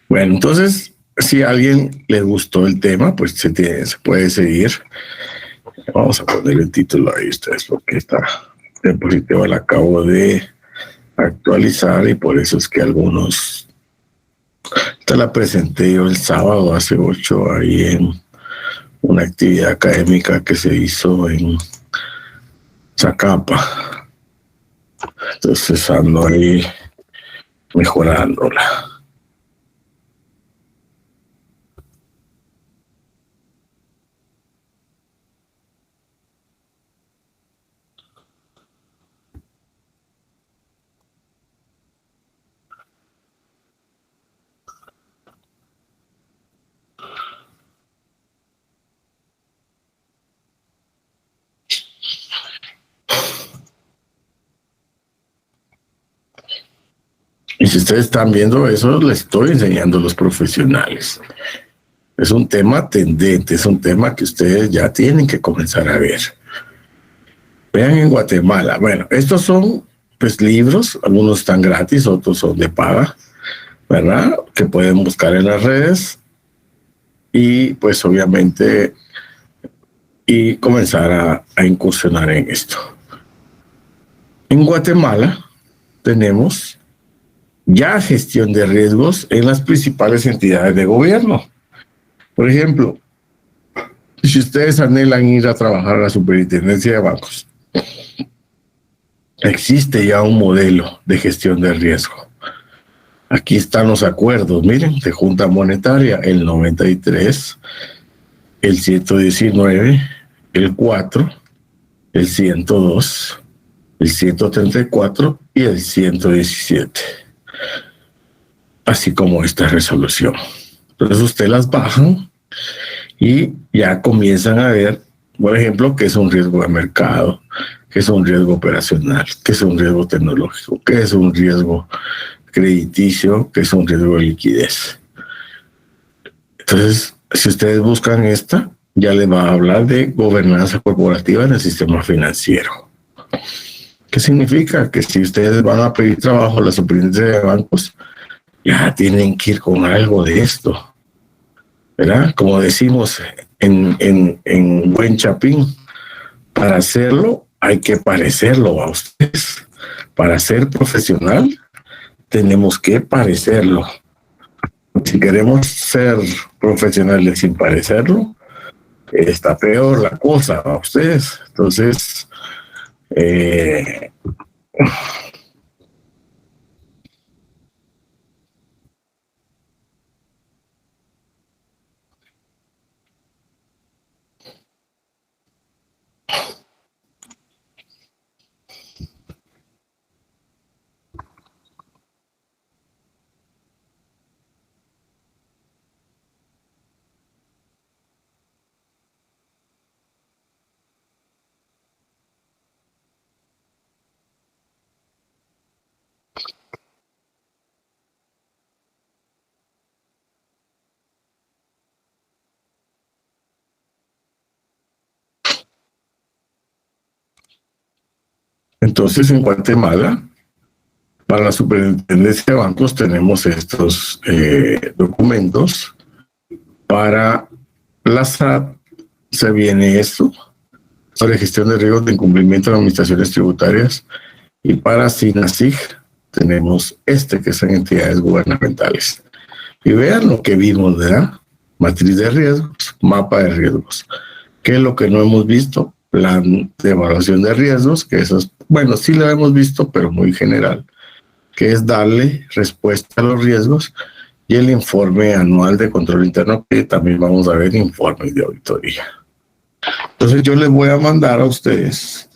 Bueno, entonces, si a alguien le gustó el tema, pues se puede seguir. Vamos a poner el título ahí ustedes, porque esta diapositiva la acabo de actualizar y por eso es que algunos... Esta la presenté yo el sábado hace 8 ahí en una actividad académica que se hizo en Zacapa. Entonces ando ahí mejorándola. Y si ustedes están viendo eso, les estoy enseñando a los profesionales. Es un tema tendente, es un tema que ustedes ya tienen que comenzar a ver. Vean en Guatemala. Bueno, estos son pues libros, algunos están gratis, otros son de paga, ¿verdad? Que pueden buscar en las redes y pues obviamente y comenzar a incursionar en esto. En Guatemala tenemos ya gestión de riesgos en las principales entidades de gobierno. Por ejemplo, si ustedes anhelan ir a trabajar a la superintendencia de bancos, existe ya un modelo de gestión de riesgo. Aquí están los acuerdos, miren, de Junta Monetaria, el 93, el 119, el 4, el 102, el 134 y el 117. Así como esta resolución. Entonces usted las bajan y ya comienzan a ver, por ejemplo, qué es un riesgo de mercado, qué es un riesgo operacional, qué es un riesgo tecnológico, qué es un riesgo crediticio, qué es un riesgo de liquidez. Entonces, si ustedes buscan esta, ya les va a hablar de gobernanza corporativa en el sistema financiero. ¿Qué significa? Que si ustedes van a pedir trabajo a la superintendencia de bancos, ya tienen que ir con algo de esto, ¿verdad? Como decimos en buen chapín, para hacerlo hay que parecerlo a ustedes. Para ser profesional tenemos que parecerlo. Si queremos ser profesionales sin parecerlo, está peor la cosa a ustedes. Entonces, entonces en Guatemala, para la superintendencia de bancos tenemos estos documentos. Para la SAT se viene esto, sobre gestión de riesgos de incumplimiento de administraciones tributarias, y para SINASIG tenemos este, que son entidades gubernamentales. Y vean lo que vimos, ¿verdad? Matriz de riesgos, mapa de riesgos. ¿Qué es lo que no hemos visto? Plan de evaluación de riesgos, que eso es, bueno, sí lo hemos visto, pero muy general, que es darle respuesta a los riesgos, y el informe anual de control interno, que también vamos a ver informes de auditoría. Entonces yo les voy a mandar a ustedes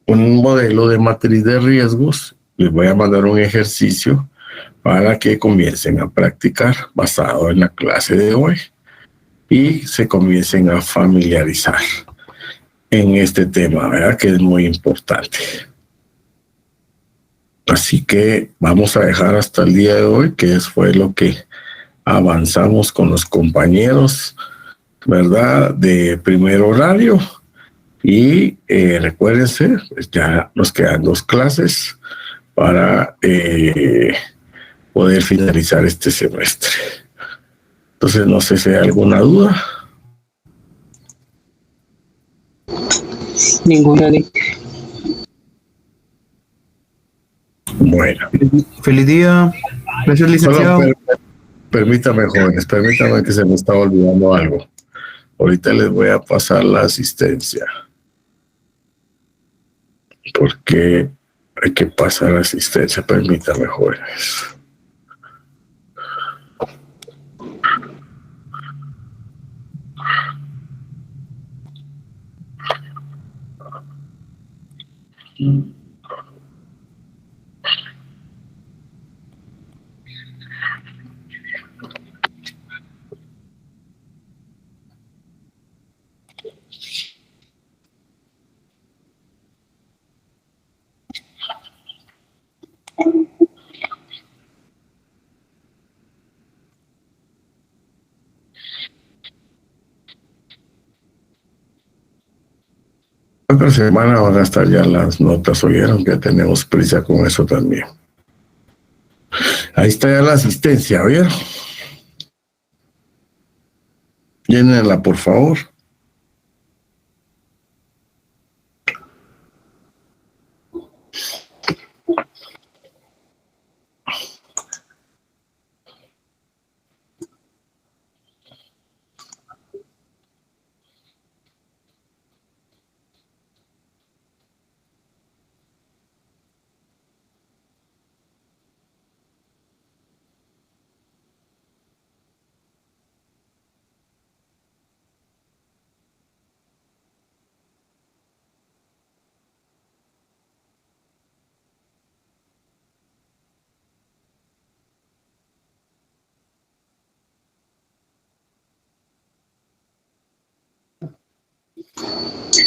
un modelo de matriz de riesgos, les voy a mandar un ejercicio para que comiencen a practicar basado en la clase de hoy y se comiencen a familiarizar en este tema, ¿verdad? Que es muy importante. Así que vamos a dejar hasta el día de hoy, que fue lo que avanzamos con los compañeros, ¿verdad? De primer horario. Y recuérdense, pues ya nos quedan 2 clases para poder finalizar este semestre. Entonces, no sé si hay alguna duda. Ninguna de. Bueno. Feliz día. Gracias, licenciado. Solo permítame, jóvenes, permítame, que se me está olvidando algo. Ahorita les voy a pasar la asistencia, porque hay que pasar asistencia. Permítame, jóvenes. Otra semana van a estar ya las notas, oyeron que tenemos prisa con eso también. Ahí está ya la asistencia, ¿vieron? Llénenla, por favor.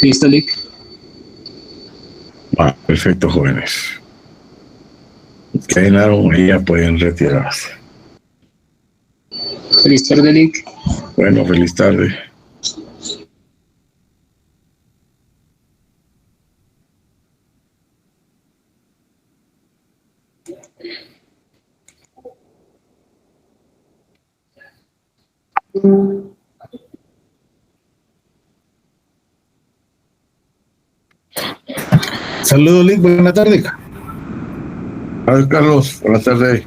Listo, Lick. Perfecto, jóvenes. Que llenaron y ya pueden retirarse. Feliz tarde, Lick. Bueno, feliz tarde. Saludos, Lick. Buenas tardes. A ver, Carlos, buenas tardes.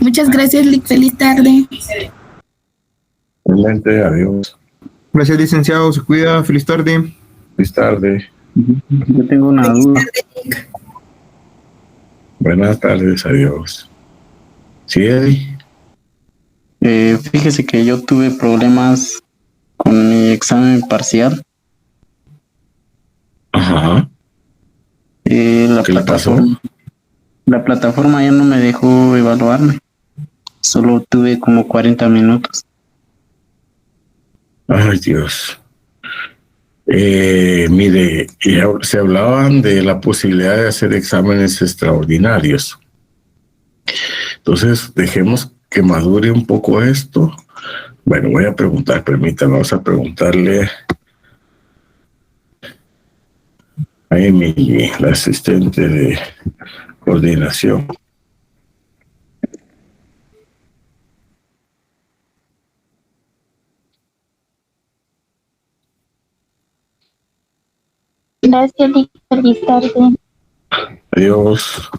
Muchas gracias, Lick. Feliz tarde. Excelente, adiós. Gracias, licenciado. Se cuida. Feliz tarde. Feliz tarde. Yo tengo una duda. Buenas tardes, adiós. ¿Sí, Eddie? Fíjese que yo tuve problemas con mi examen parcial. Ajá. La ¿Qué le pasó? La plataforma ya no me dejó evaluarme. Solo tuve como 40 minutos. Ay, Dios. Mire, se hablaban de la posibilidad de hacer exámenes extraordinarios. Entonces, dejemos que madure un poco esto. Bueno, voy a preguntar, permítame, vamos a preguntarle a Emily, la asistente de coordinación. Gracias, Lick. Feliz tarde. Adiós.